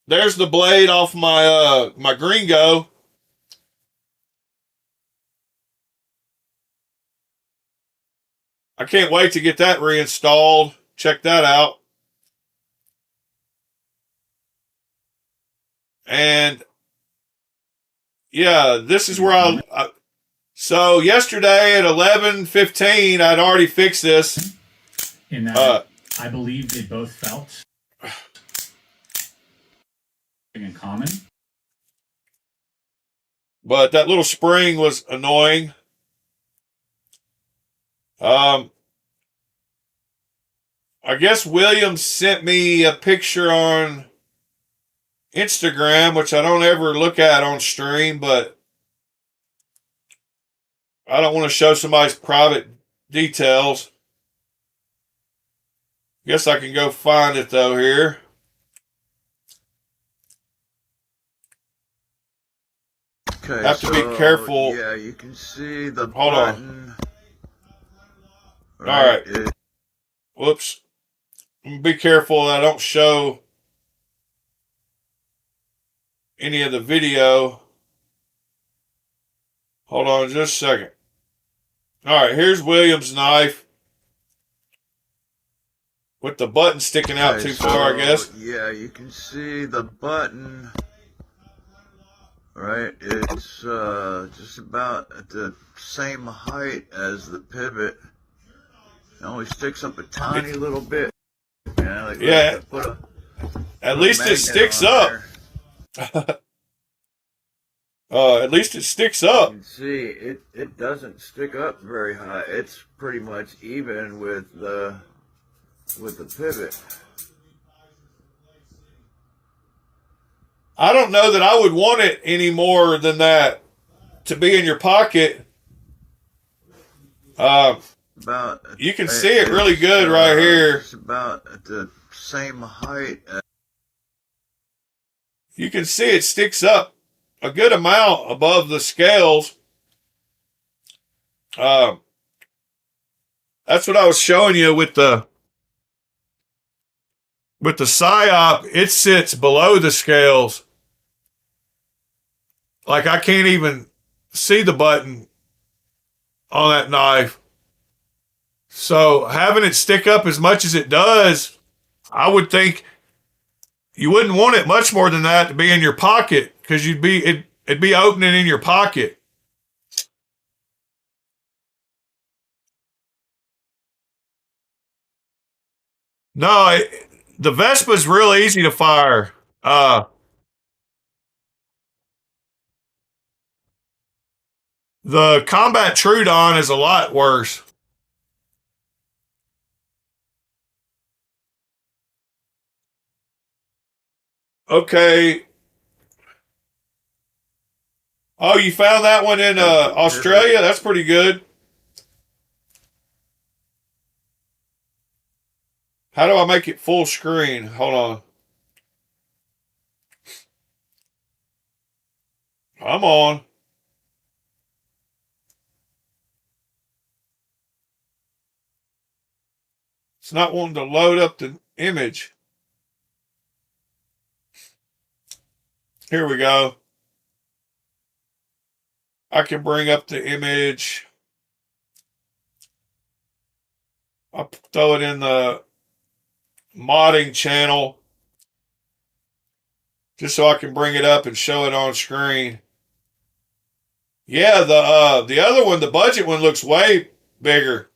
there's the blade off my my Gringo. I can't wait to get that reinstalled. Check that out. And yeah, this is where so yesterday at 11:15, I'd already fixed this.
In that, I believe they both felt in common.
But that little spring was annoying. I guess William sent me a picture on Instagram, which I don't ever look at on stream, but I don't want to show somebody's private details. Guess I can go find it though here.
Okay,
have to be careful.
Yeah, you can see the
Hold
button.
On. All right. Whoops. Be careful that I don't show any of the video. Hold on just a second. All right, here's William's knife with the button sticking out too far, I guess.
Yeah, you can see the button. Right, it's just about at the same height as the pivot. It only sticks up a tiny little bit. Like
yeah, at least it sticks up. At least it sticks up.
You can see it doesn't stick up very high. It's pretty much even with the pivot.
I don't know that I would want it any more than that to be in your pocket. You can see it really good right here.
It's about at the same height.
You can see it sticks up a good amount above the scales. That's what I was showing you with the PSYOP. It sits below the scales. Like I can't even see the button on that knife. So having it stick up as much as it does, I would think you wouldn't want it much more than that to be in your pocket, because it'd be opening in your pocket. No, the Vespa's real easy to fire. The Combat Trudon is a lot worse. Okay. Oh, you found that one in Australia? That's pretty good. How do I make it full screen? Hold on. I'm on. It's not wanting to load up the image. Here we go. I can bring up the image. I'll throw it in the modding channel just so I can bring it up and show it on screen. Yeah, the other one, the budget one, looks way bigger.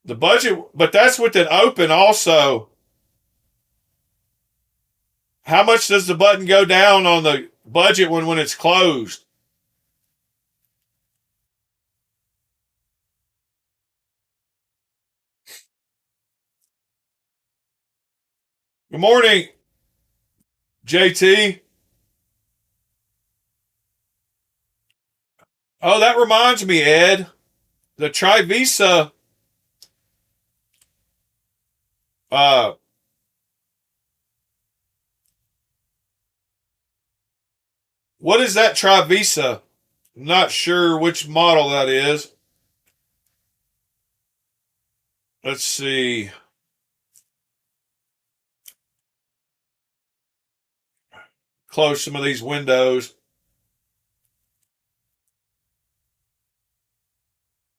The budget, but that's with it open also. How much does the button go down on the budget one when it's closed? Good morning, JT. Oh, that reminds me, Ed. The Trivisa what is that Trivisa? I'm not sure which model that is. Let's see. Close some of these windows.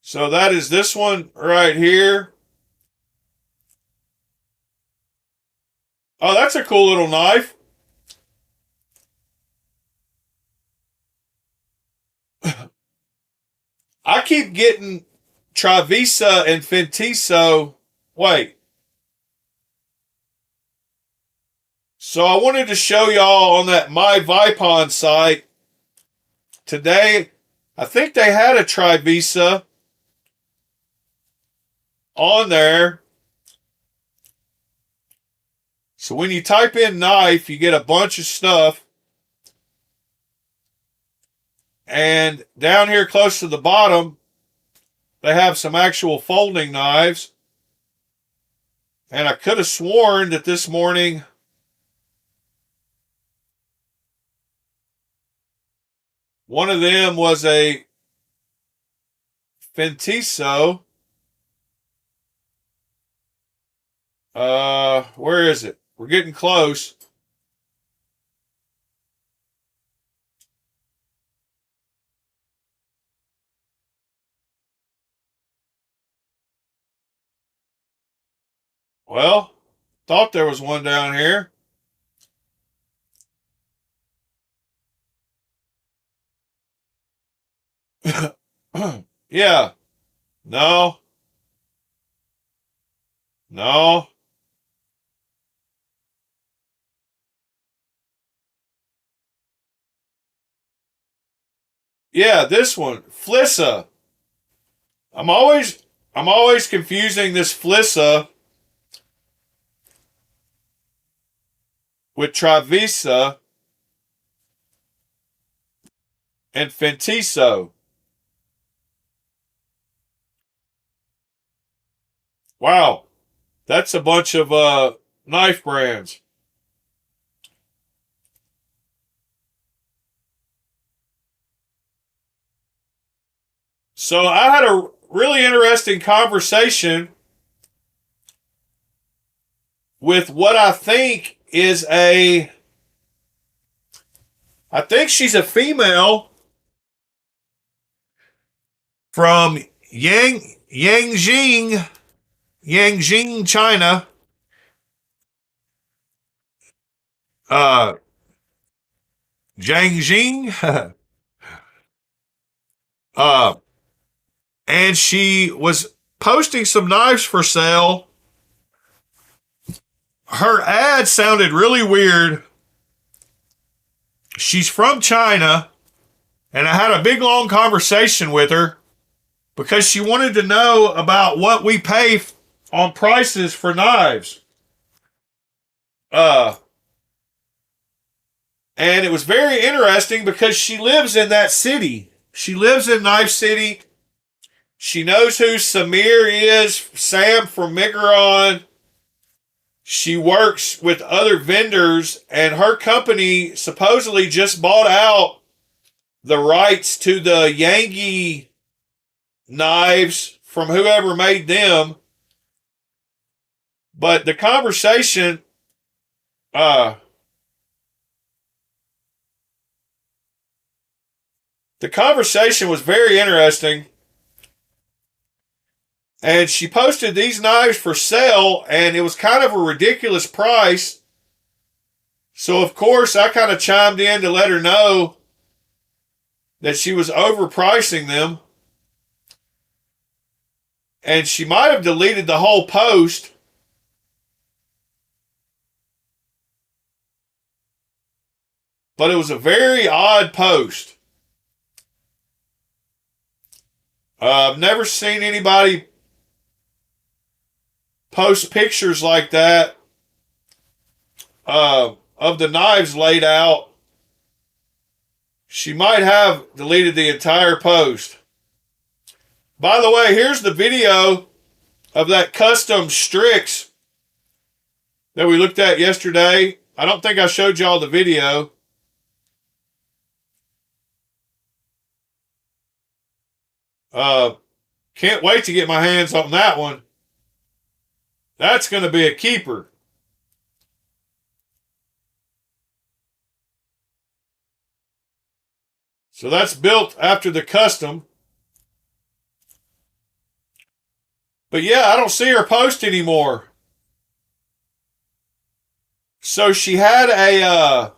So that is this one right here. Oh, that's a cool little knife. I keep getting Trivisa and Fentiso. Wait. So I wanted to show y'all on that My Vipon site today. I think they had a Trivisa on there. So when you type in knife, you get a bunch of stuff. And down here close to the bottom, they have some actual folding knives. And I could have sworn that this morning one of them was a Fentiso. Where is it? We're getting close. Well, thought there was one down here. Yeah. No. No. Yeah, this one, Flissa. I'm always confusing this Flissa with Trivisa and Fentiso. Wow, that's a bunch of knife brands. So I had a really interesting conversation with what I think is I think she's a female from Yangjing, China. Jiangxing. And she was posting some knives for sale. Her ad sounded really weird. She's from China, and I had a big long conversation with her because she wanted to know about what we pay on prices for knives. And it was very interesting because she lives in that city. She lives in Knife City. She knows who Samir is, Sam from Migron. She works with other vendors, and her company supposedly just bought out the rights to the Yangi knives from whoever made them. But the conversation, was very interesting. And she posted these knives for sale, and it was kind of a ridiculous price. So, of course, I kind of chimed in to let her know that she was overpricing them. And she might have deleted the whole post. But it was a very odd post. I've never seen anybody post pictures like that of the knives laid out. She might have deleted the entire post. By the way, here's the video of that custom Strix that we looked at yesterday. I don't think I showed y'all the video. Can't wait to get my hands on that one. That's going to be a keeper. So that's built after the custom. But yeah, I don't see her post anymore. So she had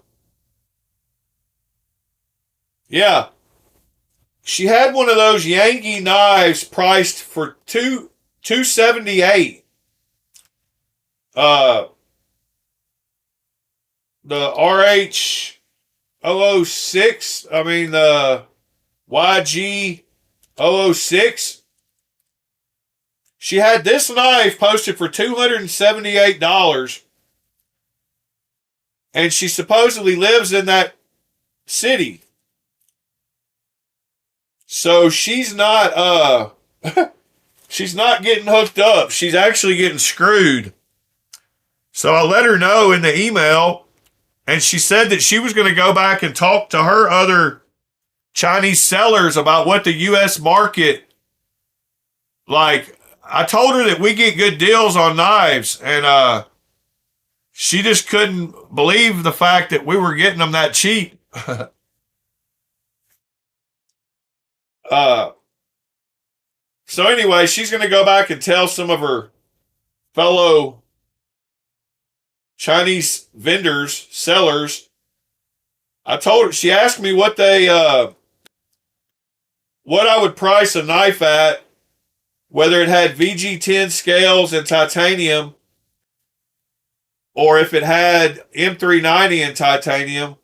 she had one of those Yankee knives priced for $278. The RH006, the YG006. She had this knife posted for $278. And she supposedly lives in that city. So she's not she's not getting hooked up. She's actually getting screwed. So I let her know in the email, and she said that she was going to go back and talk to her other Chinese sellers about what the U.S. market, like, I told her that we get good deals on knives, and she just couldn't believe the fact that we were getting them that cheap. So anyway, she's going to go back and tell some of her fellow Chinese vendors, sellers. I told her, she asked me what I would price a knife at, whether it had VG10 scales and titanium, or if it had M390 and titanium.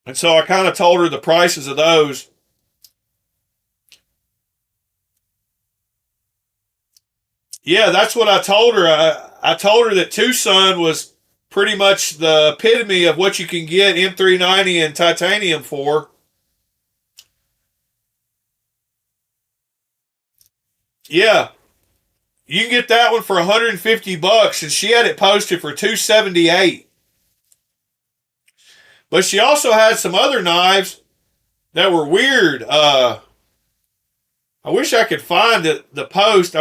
And so I kind of told her the prices of those. Yeah, that's what I told her. I told her that Tucson was pretty much the epitome of what you can get M390 and titanium for. Yeah, you can get that one for $150, and she had it posted for $278. But she also had some other knives that were weird. I wish I could find the post.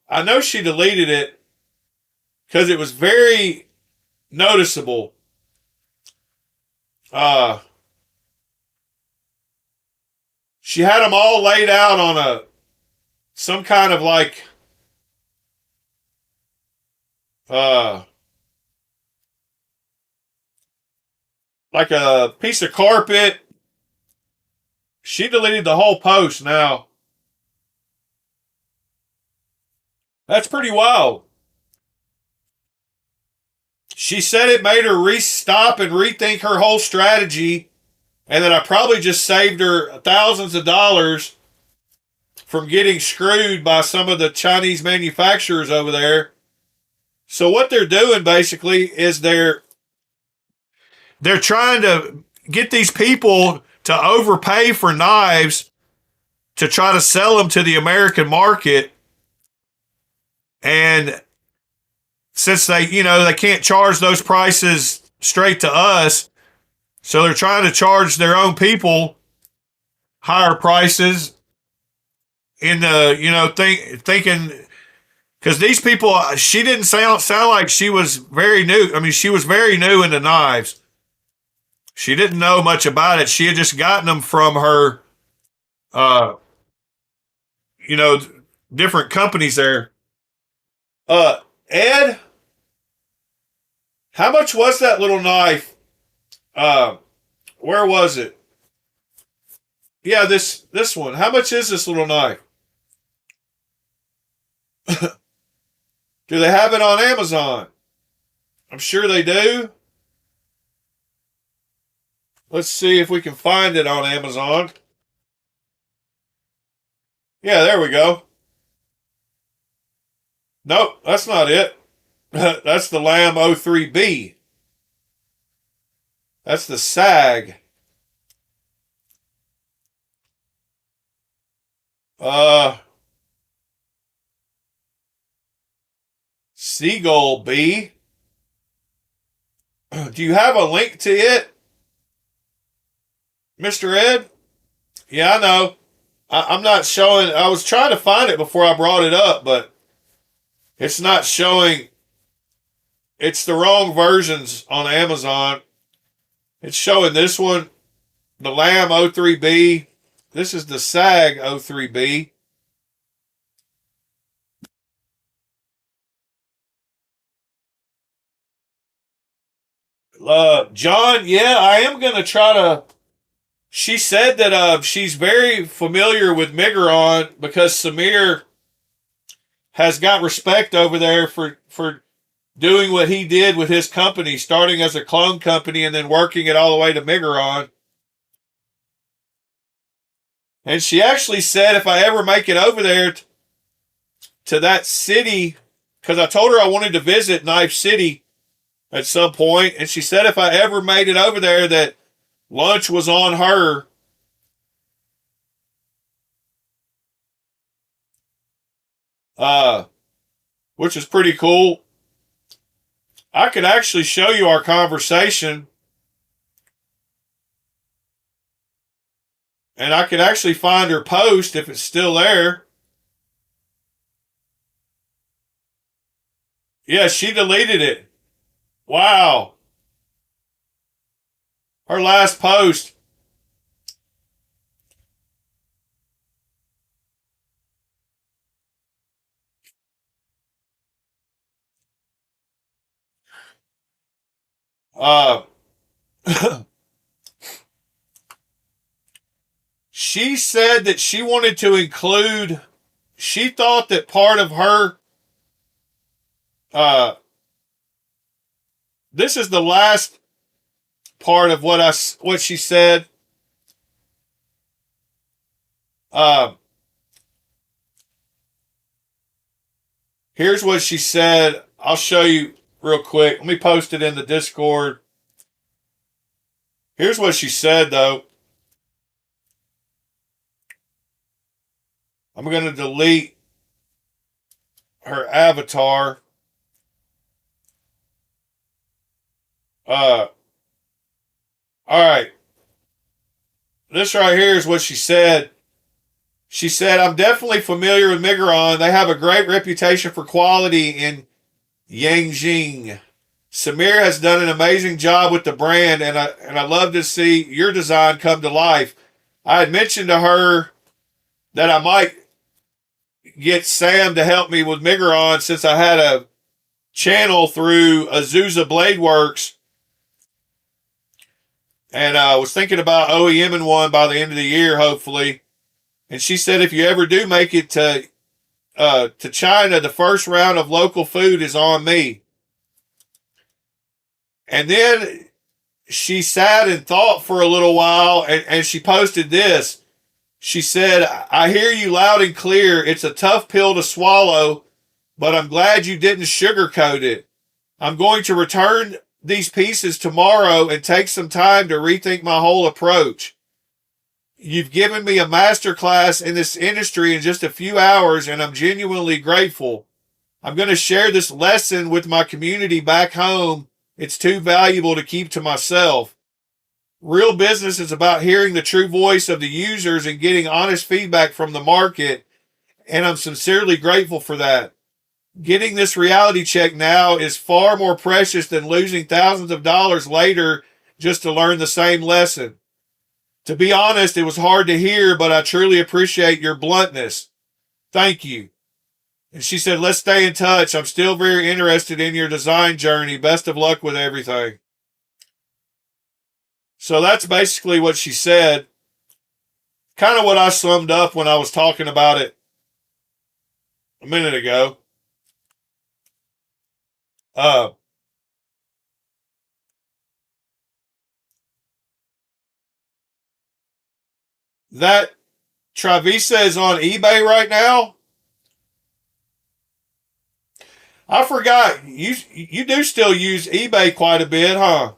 I know she deleted it because it was very noticeable. She had them all laid out on some kind of like a piece of carpet. She deleted the whole post now. That's pretty wild. She said it made her stop and rethink her whole strategy, and that I probably just saved her thousands of dollars from getting screwed by some of the Chinese manufacturers over there. So what they're doing basically is they're trying to get these people to overpay for knives to try to sell them to the American market. And since they can't charge those prices straight to us, so they're trying to charge their own people higher prices in the, thinking, because these people, she didn't sound like she was very new. I mean, she was very new into knives. She didn't know much about it. She had just gotten them from her, different companies there. Ed, how much was that little knife? Where was it? Yeah, this one. How much is this little knife? Do they have it on Amazon? I'm sure they do. Let's see if we can find it on Amazon. Yeah, there we go. Nope, that's not it. That's the Lamb 03B. That's the SAG. Seagull B. Do you have a link to it, Mr. Ed? Yeah, I know. I'm not showing. I was trying to find it before I brought it up, but it's not showing. It's the wrong versions on Amazon. It's showing this one, the Lamb 03B. This is the SAG 03B. John, yeah, I am going to try to. She said that she's very familiar with Migron because Samir has got respect over there for doing what he did with his company, starting as a clone company and then working it all the way to Migron. And she actually said if I ever make it over there to that city, because I told her I wanted to visit Knife City at some point, and she said if I ever made it over there that lunch was on her. Which is pretty cool. I could actually show you our conversation. And I could actually find her post if it's still there. Yeah, she deleted it. Wow. Her last post. She said that she wanted to include, she thought that part of her, this is the last part of what she said. Here's what she said. I'll show you real quick. Let me post it in the Discord. Here's what she said, though. I'm going to delete her avatar. All right. This right here is what she said. She said, I'm definitely familiar with Migron. They have a great reputation for quality in Yanjing. Samir has done an amazing job with the brand, and I love to see your design come to life. I had mentioned to her that I might get Sam to help me with Migron since I had a channel through Azusa Blade Works, and I was thinking about OEMing one by the end of the year, hopefully. And she said, if you ever do make it to China, the first round of local food is on me. And then she sat and thought for a little while, and she posted this. She said, I hear you loud and clear. It's a tough pill to swallow, but I'm glad you didn't sugarcoat it. I'm going to return these pieces tomorrow and take some time to rethink my whole approach. You've given me a masterclass in this industry in just a few hours, and I'm genuinely grateful. I'm going to share this lesson with my community back home. It's too valuable to keep to myself. Real business is about hearing the true voice of the users and getting honest feedback from the market, and I'm sincerely grateful for that. Getting this reality check now is far more precious than losing thousands of dollars later just to learn the same lesson. To be honest, it was hard to hear, but I truly appreciate your bluntness. Thank you. And she said, let's stay in touch. I'm still very interested in your design journey. Best of luck with everything. So that's basically what she said. Kind of what I summed up when I was talking about it a minute ago. That Trivisa is on eBay right now. I forgot. You do still use eBay quite a bit, huh?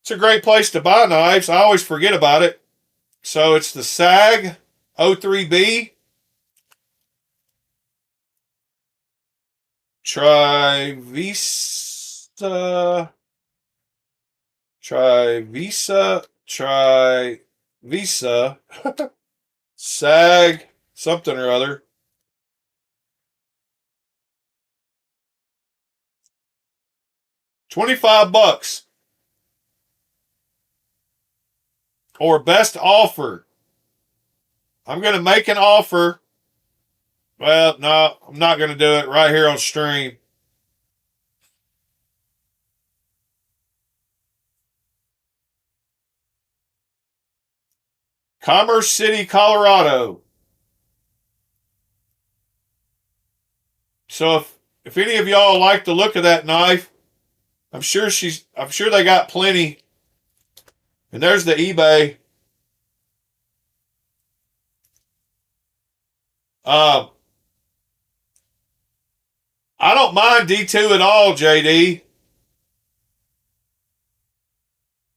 It's a great place to buy knives. I always forget about it. So it's the SAG 03B. Trivisa. SAG, something or other. $25. Or best offer. I'm going to make an offer. Well, no, I'm not going to do it right here on stream. Commerce City, Colorado. So if any of y'all like the look of that knife, I'm sure they got plenty. And there's the eBay. I don't mind D2 at all, JD.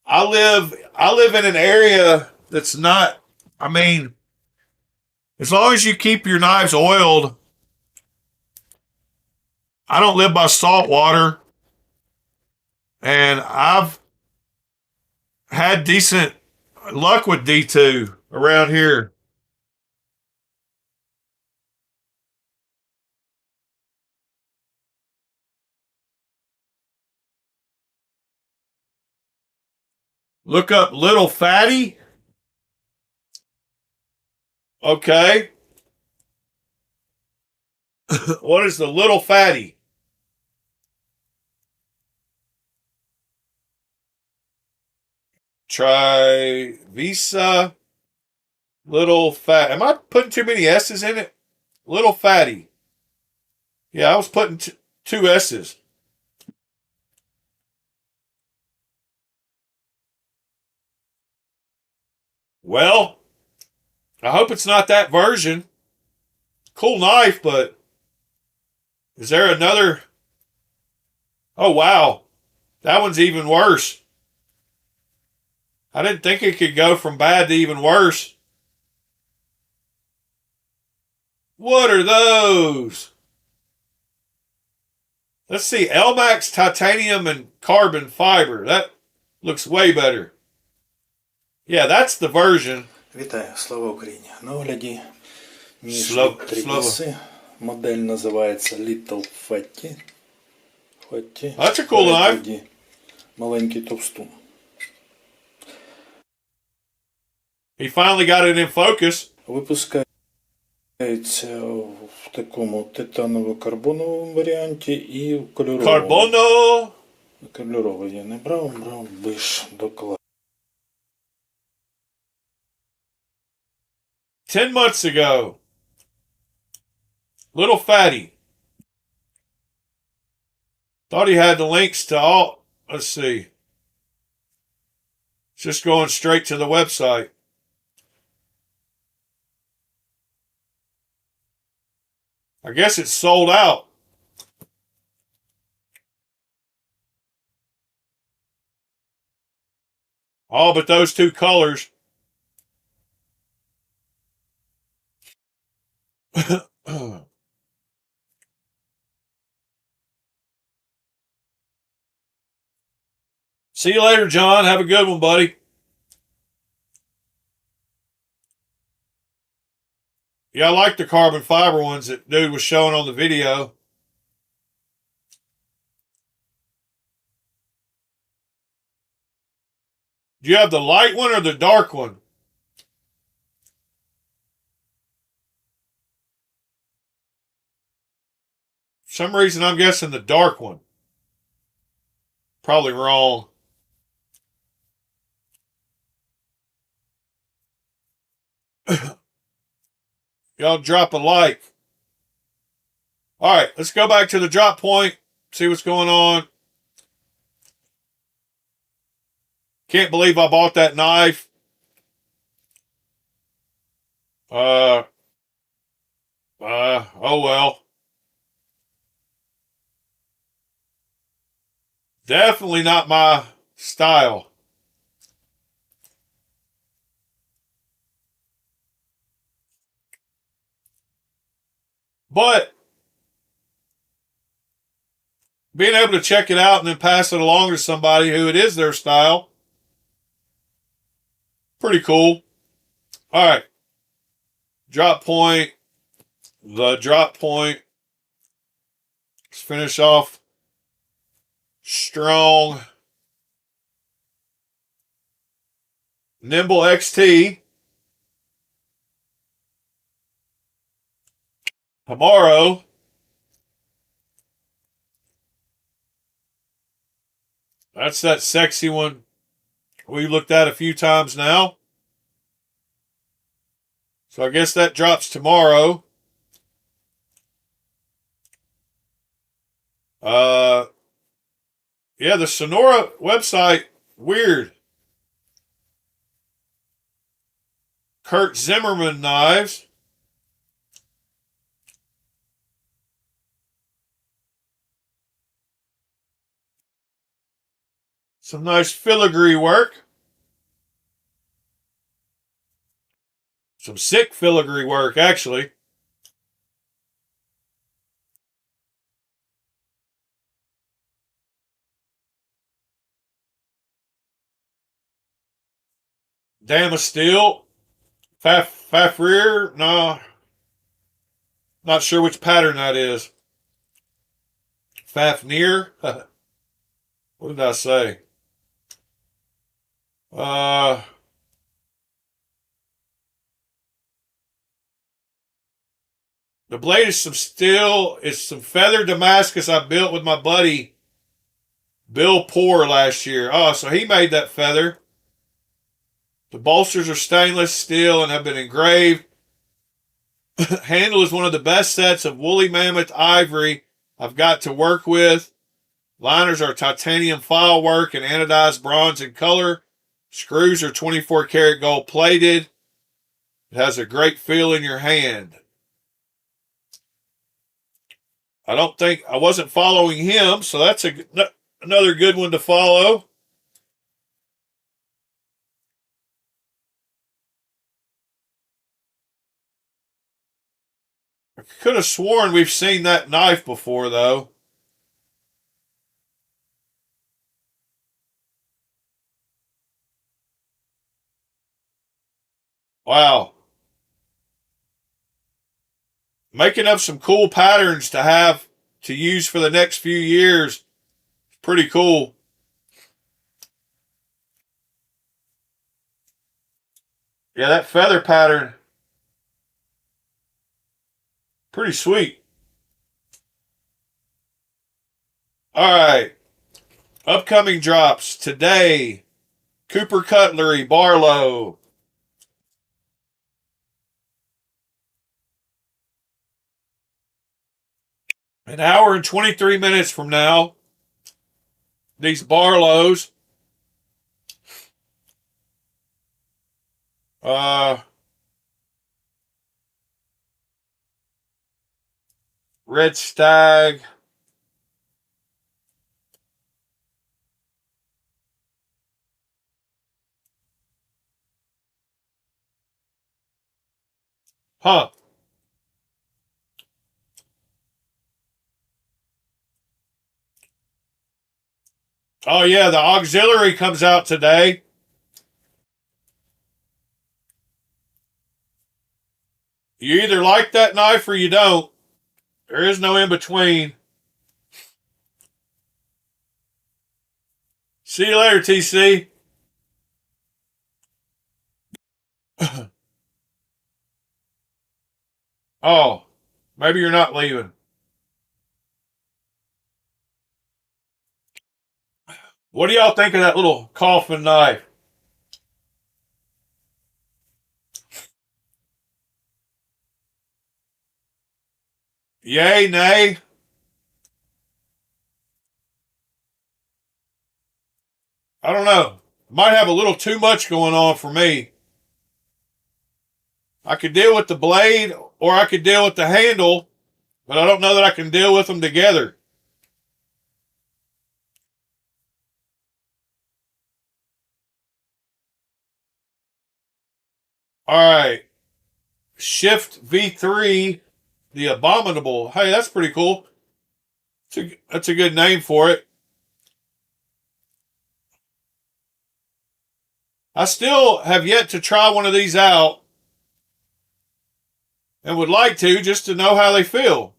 I live in an area that's not, I mean, as long as you keep your knives oiled. I don't live by salt water, and I've had decent luck with D2 around here. Look up Little Fatty. Okay. What is the Little Fatty? Trivisa. Little Fat. Am I putting too many S's in it? Little Fatty. Yeah, I was putting two S's. Well, I hope it's not that version. Cool knife, but is there another? Oh, wow. That one's even worse. I didn't think it could go from bad to even worse. What are those? Let's see. Elmax titanium and carbon fiber. That looks way better. Yeah, that's the version.
Вітаю, слава Україні. На огляді ніж
Слава.
від Trivisa. Модель називається Little Fatty.
That's a cool knife.
Маленький товстун.
He finally got it in focus.
Випускається в такому титаново-карбоновому варіанті і в кольоровому.
Carbono.
Кольоровий я не брав більш докладно.
10 months ago. Little fatty. Thought he had the links to all. Let's see. It's just going straight to the website. I guess it's sold out. All but those two colors. See you later, John. Have a good one, buddy. Yeah, I like the carbon fiber ones that dude was showing on the video. Do you have the light one or the dark one? For some reason, I'm guessing the dark one. Probably wrong. Y'all drop a like. All right, let's go back to the drop point, see what's going on. Can't believe I bought that knife. Oh well. Definitely not my style. But being able to check it out and then pass it along to somebody who it is their style, pretty cool. All right. Drop point. The drop point. Let's finish off strong. Nimble XT. Tomorrow. That's that sexy one we looked at a few times now. So I guess that drops tomorrow. Yeah, the Sonora website, weird. Kurt Zimmerman knives. Some nice filigree work. Some sick filigree work, actually. Dam of steel. Fafrir. No. Not sure which pattern that is. Fafnir. What did I say? The blade is some steel. It's some feather Damascus I built with my buddy Bill Poor last year. Oh, so he made that feather. The bolsters are stainless steel and have been engraved. Handle is one of the best sets of woolly mammoth ivory I've got to work with. Liners are titanium file work and anodized bronze in color. Screws are 24 karat gold plated. It has a great feel in your hand. I don't think I wasn't following him, so that's another good one to follow. I could have sworn we've seen that knife before, though. Wow. Making up some cool patterns to have to use for the next few years. Pretty cool. Yeah, that feather pattern, pretty sweet. All right. Upcoming drops today. Cooper Cutlery, Barlow. An hour and 23 minutes from now, these Barlows. Red Stag. Huh. Oh, yeah, the auxiliary comes out today. You either like that knife or you don't. There is no in between. See you later, TC. Oh, maybe you're not leaving. What do y'all think of that little coffin knife? Yay, nay? I don't know. Might have a little too much going on for me. I could deal with the blade or I could deal with the handle, but I don't know that I can deal with them together. All right. Shift V3, the Abominable. Hey, that's pretty cool. That's a good name for it. I still have yet to try one of these out and would like to just to know how they feel.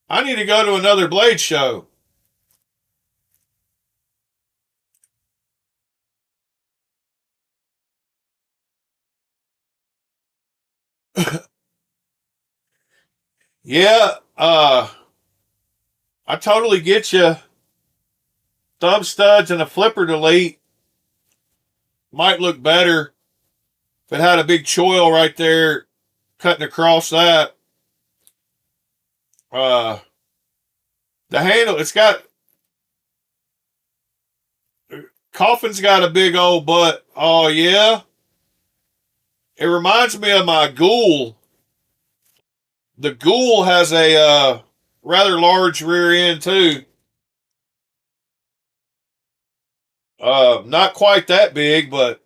I need to go to another blade show. Yeah, I totally get you. Thumb studs and a flipper delete might look better if it had a big choil right there cutting across that. Uh, the handle, it's got, coffin's got a big old butt. Oh, yeah? It reminds me of my Ghoul. The Ghoul has a rather large rear end, too. Not quite that big, but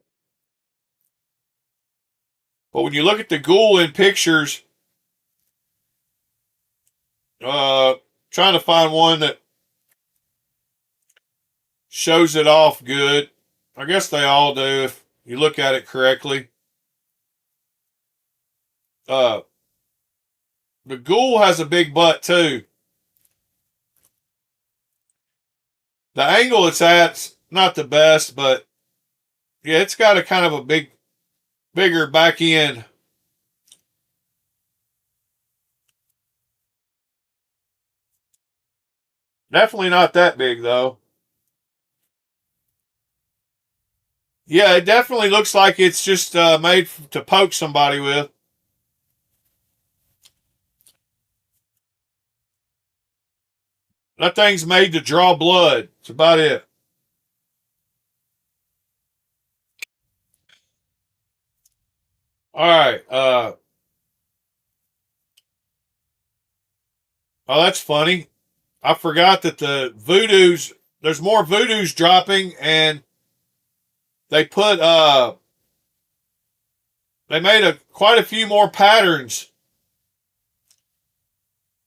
when you look at the Ghoul in pictures, trying to find one that shows it off good. I guess they all do if you look at it correctly. Uh, the Ghoul has a big butt too. The angle it's at's not the best, but yeah, it's got a kind of a bigger back end. Definitely not that big though. Yeah, it definitely looks like it's just made to poke somebody with. That thing's made to draw blood. That's about it. All right. Oh, that's funny. I forgot that the Voodoos, there's more Voodoos dropping, and they put they made quite a few more patterns.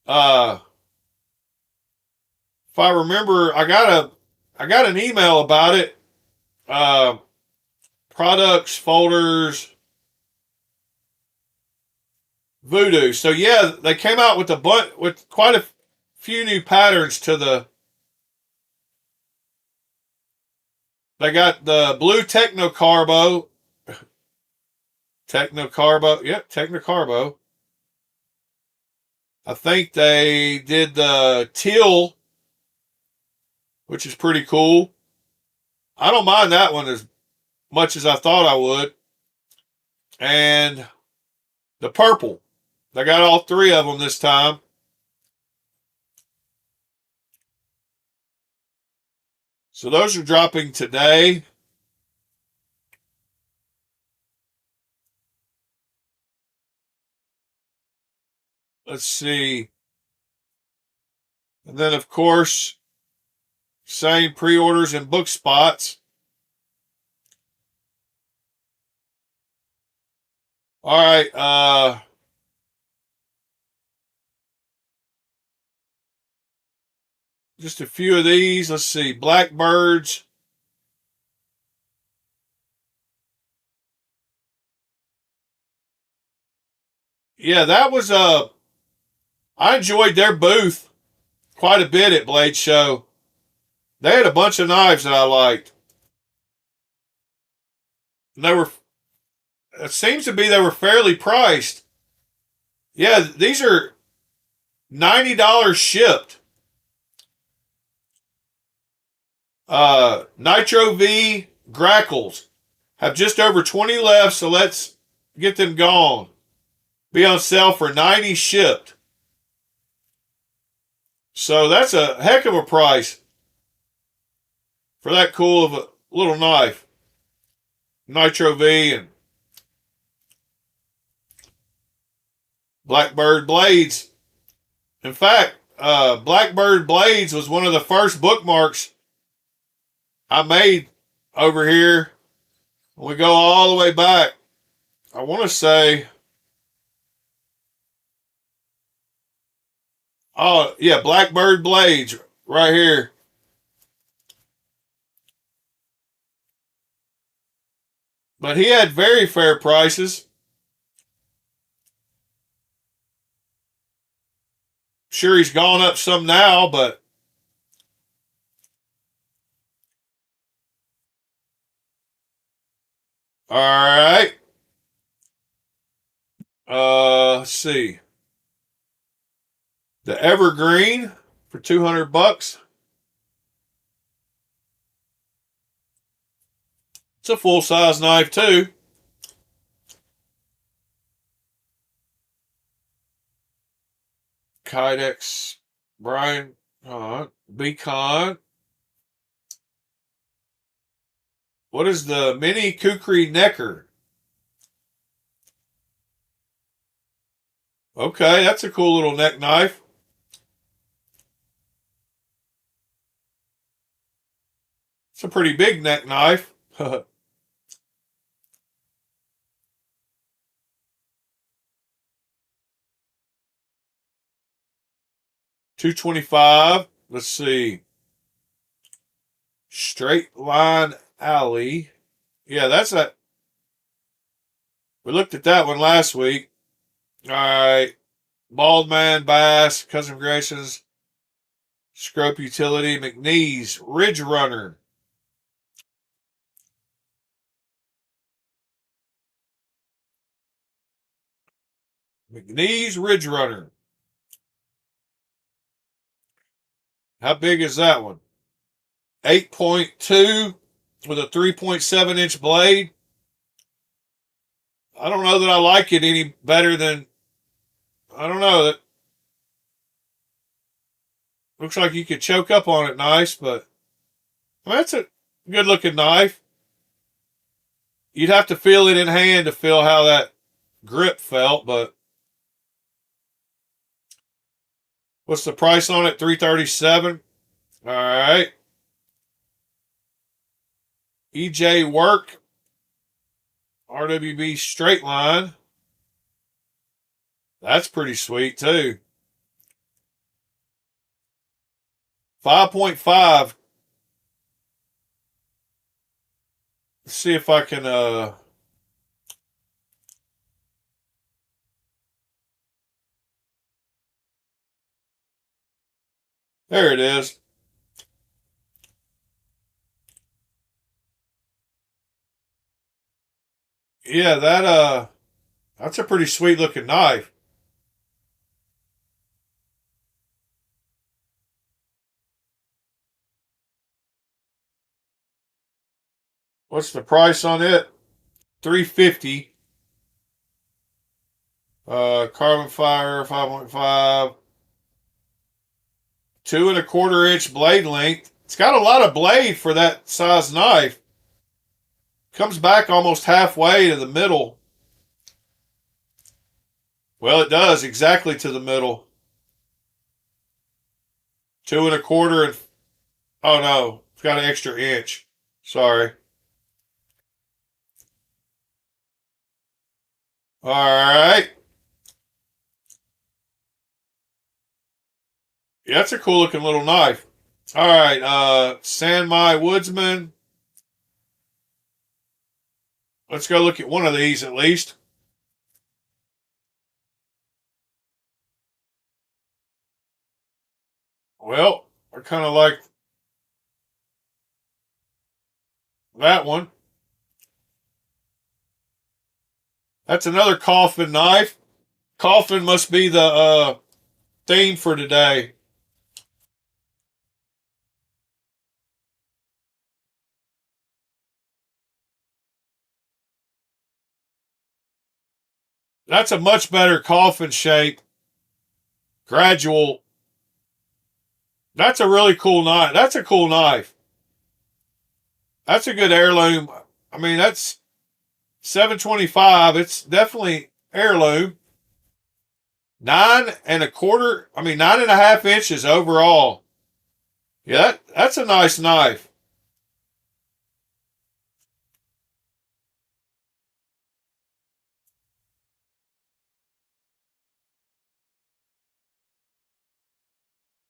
If I remember, I got an email about it. Products, folders, Voodoo. So yeah, they came out with with quite a few new patterns to the. They got the blue Technocarbo. Yep, Technocarbo. I think they did the teal, which is pretty cool. I don't mind that one as much as I thought I would. And the purple. They got all three of them this time. So those are dropping today. Let's see. And then, of course, same pre-orders and book spots. All right. Just a few of these. Let's see. Blackbirds. Yeah, that was I enjoyed their booth quite a bit at Blade Show. They had a bunch of knives that I liked. And it seems to be they were fairly priced. Yeah, these are $90 shipped. Nitro V Grackles have just over 20 left, so let's get them gone. Be on sale for $90 shipped. So that's a heck of a price for that cool of a little knife. Nitro V and Blackbird Blades. In fact, Blackbird Blades was one of the first bookmarks I made over here. We go all the way back. I want to say, oh yeah, Blackbird Blades right here. But he had very fair prices. Sure, he's gone up some now, but all right. Let's see. The Evergreen for $200. It's a full-size knife too. Kydex, Brian, Beacon. What is the Mini Kukri Necker? Okay, that's a cool little neck knife. It's a pretty big neck knife. $225. Let's see. Straight Line Alley. Yeah, that's a. We looked at that one last week. All right. Bald Man Bass, Cousin Grace's, Scrope Utility, McNeese, Ridge Runner. McNeese Ridge Runner. How big is that one? 8.2 with a 3.7-inch blade. I don't know that I like it any better than, I don't know. That looks like you could choke up on it nice, but I mean, that's a good looking knife. You'd have to feel it in hand to feel how that grip felt, but What's the price on it? $337. All right. EJ Work. RWB straight line. That's pretty sweet too. 5.5. Let's see if I can there it is. Yeah, that's a pretty sweet looking knife. What's the price on it? $350. Carbon fiber, 5.5. 2¼ inch blade length. It's got a lot of blade for that size knife. Comes back almost halfway to the middle. Well, it does exactly to the middle. 2¼ and oh no, it's got an extra inch. Sorry. All right. Yeah, that's a cool looking little knife. All right, Sanmai Woodsman. Let's go look at one of these at least. Well, I kind of like that one. That's another coffin knife. Coffin must be the theme for today. That's a much better coffin shape. Gradual. That's a really cool knife. That's a cool knife. That's a good heirloom. I mean, that's $725. It's definitely heirloom. 9¼ I mean, 9.5 inches overall. Yeah, that's a nice knife.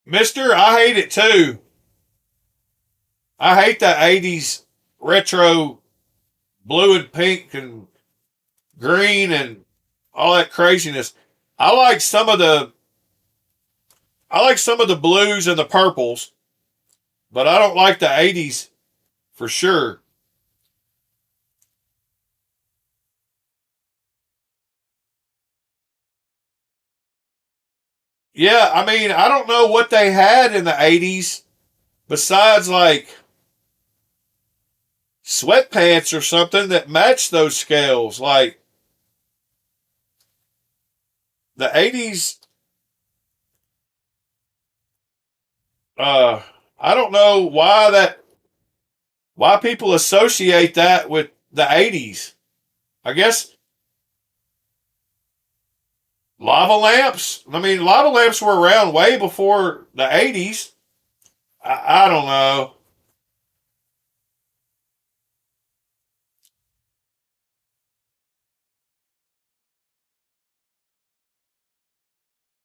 Mister, I hate it too. I hate that 80s retro blue and pink and green and all that craziness. I like some of the blues and the purples, but I don't like the 80s for sure. Yeah, I mean, I don't know what they had in the 80s besides like sweatpants or something that matched those scales. Like the 80s, I don't know why people associate that with the 80s. I guess lava lamps. I mean, lava lamps were around way before the 80s. I don't know.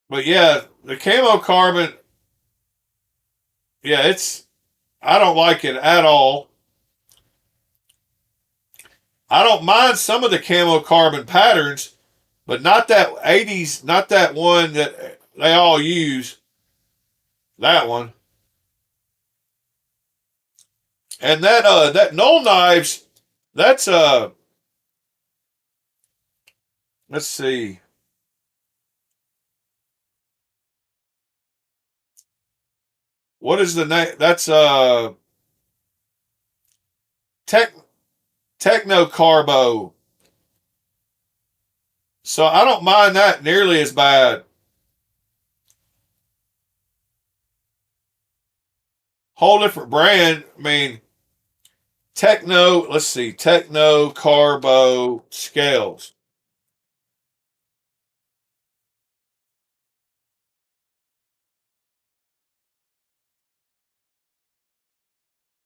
But yeah, the camo carbon, yeah, I don't like it at all. I don't mind some of the camo carbon patterns, but not that 80s, not that one that they all use. That one. And that Knoll Knives, that's let's see. What is the name? That's Techno Carbo. So I don't mind that nearly as bad. Whole different brand. I mean, let's see, Techno Carbo scales.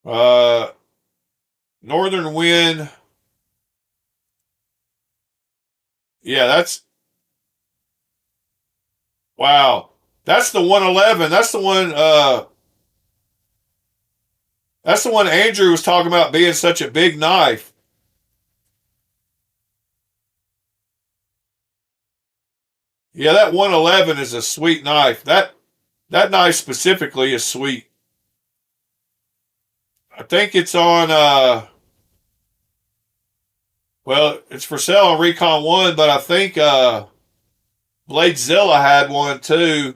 Northern Wind. Yeah, that's... Wow. That's the 111. That's the one... that's the one Andrew was talking about being such a big knife. Yeah, that 111 is a sweet knife. That knife specifically is sweet. I think it's on, well, it's for sale on Recon 1, but I think Bladezilla had one too,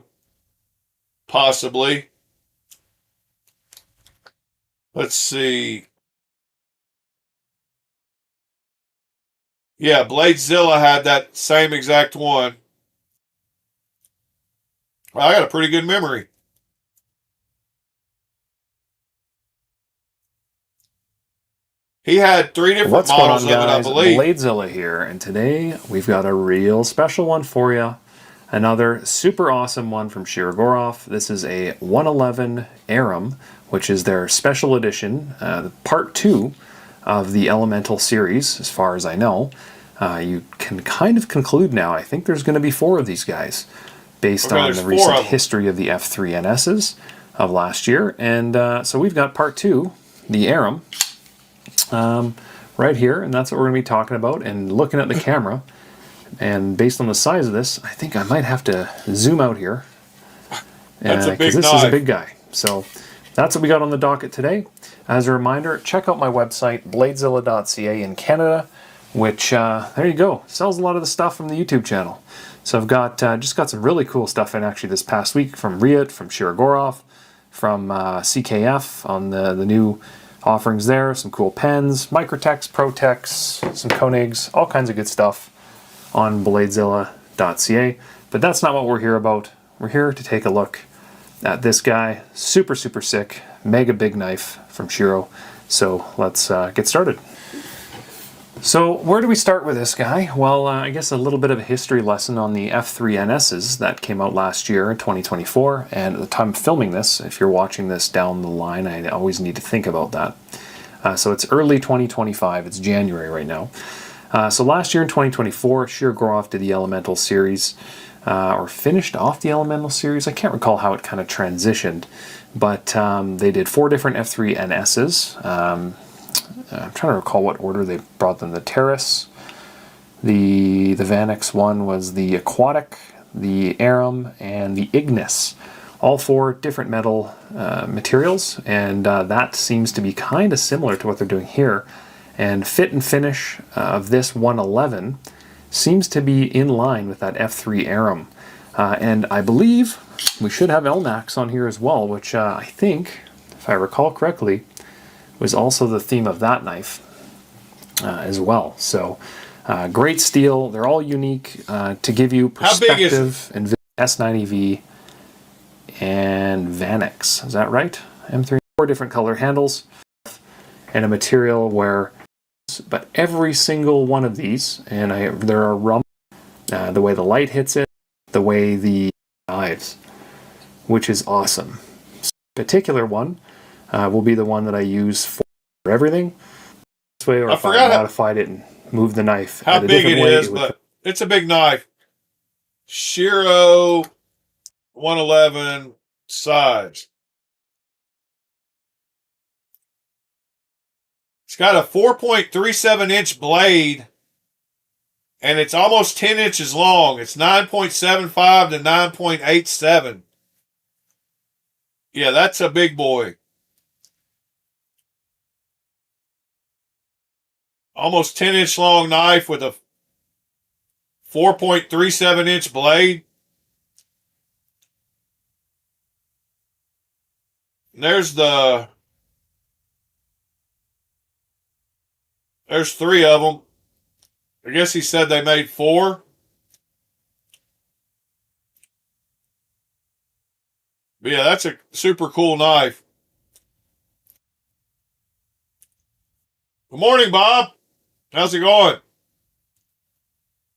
possibly. Let's see. Yeah, Bladezilla had that same exact one. Well, I got a pretty good memory. He had 3 different
What's
models
going on,
of it, I
guys?
believe.
Bladezilla here, and today we've got a real special one for you. Another super awesome one from Shirogorov. This is a 111 Aram, which is their special edition, part 2 of the Elemental series, as far as I know. You can kind of conclude now, I think there's going to be 4 of these guys, based on the recent history of the F3NSs of last year. And so we've got part 2, the Aram, right here, and that's what we're going to be talking about. And looking at the camera, and based on the size of this, I think I might have to zoom out here.
That's a big
because this
knife.
is a big guy. So that's what we got on the docket today. As a reminder, check out my website, bladezilla.ca in Canada, which, there you go, sells a lot of the stuff from the YouTube channel. So I've got just got some really cool stuff in actually this past week from Ryut, from Shirogorov, from CKF on the new offerings there, some cool pens, Microtex, Protex, some Koenigs, all kinds of good stuff on bladezilla.ca. But that's not what we're here about. We're here to take a look at this guy. Super, super sick, mega big knife from Shiro. So let's get started. So where do we start with this guy? Well, I guess a little bit of a history lesson on the F3NSs that came out last year in 2024. And at the time of filming this, if you're watching this down the line, I always need to think about that. So it's early 2025. It's January right now. So last year in 2024, Shirogorov did the Elemental series, or finished off the Elemental series. I can't recall how it kind of transitioned, but they did 4 different F3NSs. I'm trying to recall what order they brought them. The Terrace, the Vanex one was the Aquatic, the Aram, and the Ignis. All 4 different metal materials, and that seems to be kind of similar to what they're doing here. And fit and finish of this 111 seems to be in line with that F3 Aram. And I believe we should have LMAX on here as well, which I think, if I recall correctly, was also the theme of that knife as well. So great steel. They're all unique to give you perspective. And S90V and Vanex. Is that right? M3, 4 different color handles and a material where, but every single one of these, and there are rumbles, the way the light hits it, the way the knives, which is awesome. This particular one will be the one that I use for everything. This way, or if I modified it and moved the knife
how big it is, but it's a big knife. Shiro 111 size. It's got a 4.37 inch blade, and it's almost 10 inches long. It's 9.75 to 9.87. Yeah, that's a big boy. Almost 10 inch long knife with a 4.37 inch blade. And there's 3 of them. I guess he said they made 4. But yeah, that's a super cool knife. Good morning, Bob. How's it going?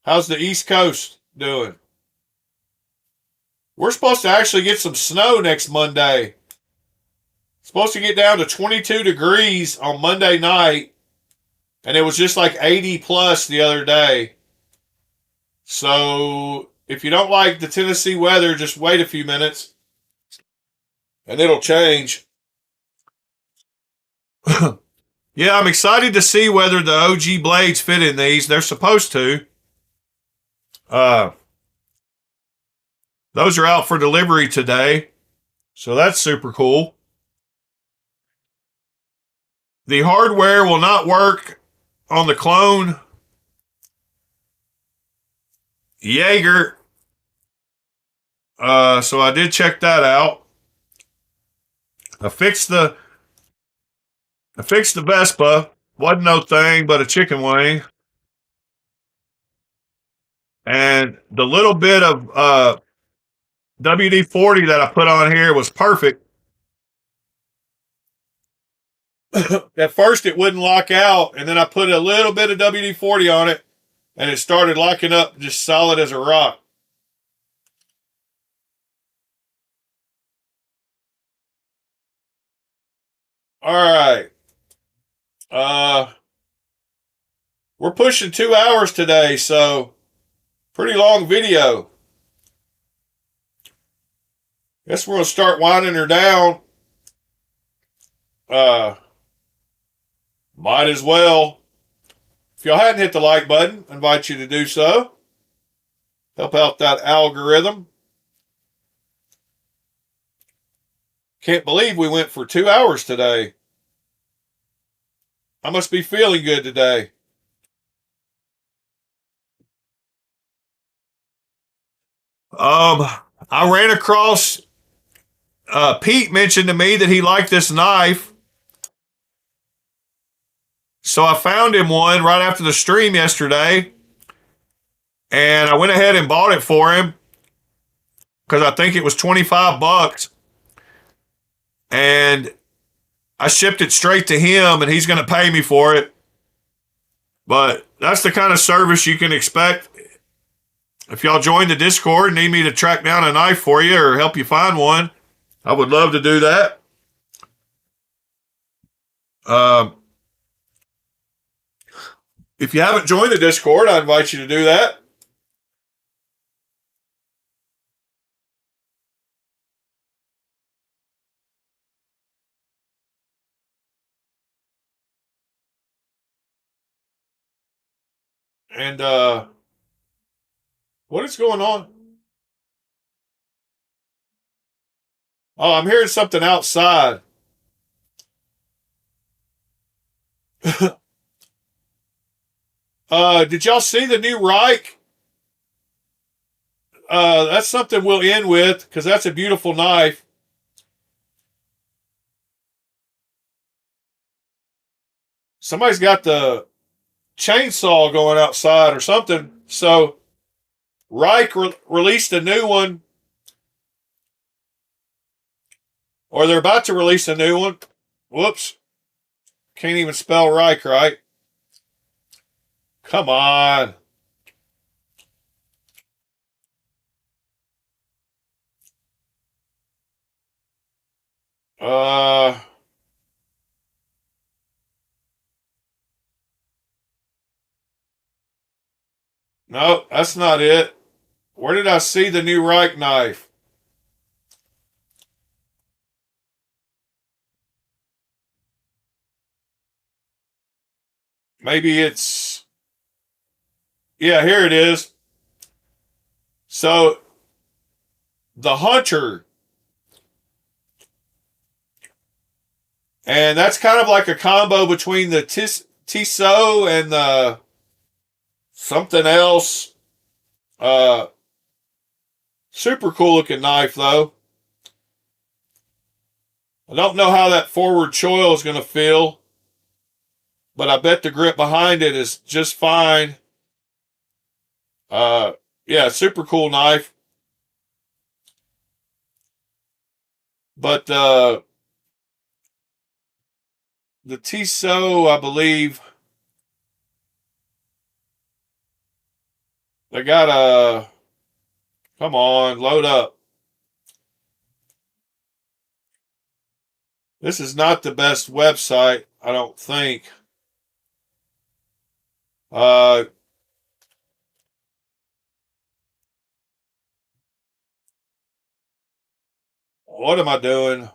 How's the East Coast doing? We're supposed to actually get some snow next Monday. Supposed to get down to 22 degrees on Monday night, and it was just like 80 plus the other day. So if you don't like the Tennessee weather, just wait a few minutes and it'll change. Yeah, I'm excited to see whether the OG blades fit in these. They're supposed to. Those are out for delivery today, so that's super cool. The hardware will not work on the clone Jaeger. So I did check that out. I fixed the Vespa. Wasn't no thing but a chicken wing. And the little bit of WD-40 that I put on here was perfect. At first it wouldn't lock out, and then I put a little bit of WD-40 on it, and it started locking up just solid as a rock. All right. We're pushing 2 hours today, so pretty long video. Guess we're going to start winding her down. Might as well. If y'all hadn't hit the like button, I invite you to do so. Help out that algorithm. Can't believe we went for 2 hours today. I must be feeling good today. I ran across Pete mentioned to me that he liked this knife. So I found him one right after the stream yesterday. And I went ahead and bought it for him because I think it was 25 bucks. And I shipped it straight to him, and he's going to pay me for it. But that's the kind of service you can expect. If y'all join the Discord and need me to track down a knife for you or help you find one, I would love to do that. If you haven't joined the Discord, I invite you to do that. And what is going on? Oh, I'm hearing something outside. Did y'all see the new Reich? That's something we'll end with because that's a beautiful knife. Somebody's got the chainsaw going outside or something. So Reich released a new one, or they're about to release a new one. Whoops. Can't even spell Reich right. Come on. No, that's not it. Where did I see the new Reich knife? Maybe it's... Yeah, here it is. So, the Hunter. And that's kind of like a combo between the Tissot and the something else. Super cool looking knife, though. I don't know how that forward choil is going to feel, but I bet the grip behind it is just fine. Yeah, super cool knife. But the Tissot, I believe, they got a... Come on, load up. This is not the best website, I don't think. What am I doing?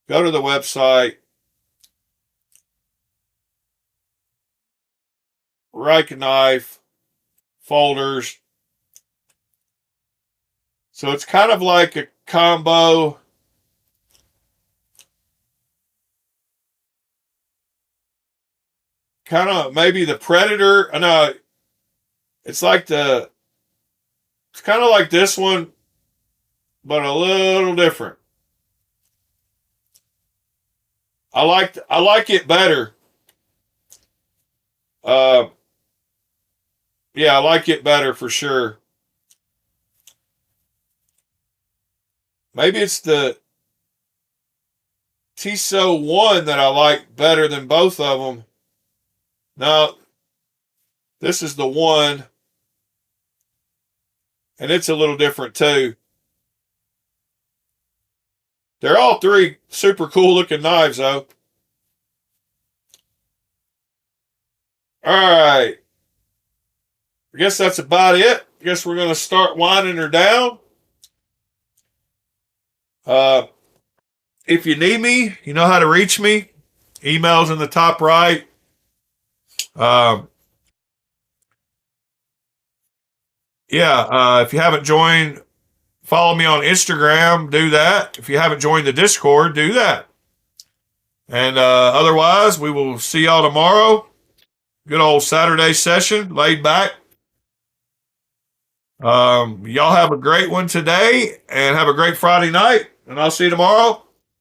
Go to the website. Reich knife folders. So it's kind of like a combo. Kind of maybe the Predator. No, it's like it's kind of like this one, but a little different. I like it better. Yeah, I like it better for sure. Maybe it's the TISO 1 that I like better than both of them. No, this is the 1. And it's a little different too. They're all three super cool looking knives though. Alright. I guess that's about it. I guess we're going to start winding her down. If you need me, you know how to reach me. Email's in the top right. If you haven't joined, follow me on Instagram, do that. If you haven't joined the Discord, do that. And otherwise, we will see y'all tomorrow. Good old Saturday session, laid back. Y'all have a great one today and have a great Friday night. And I'll see you tomorrow.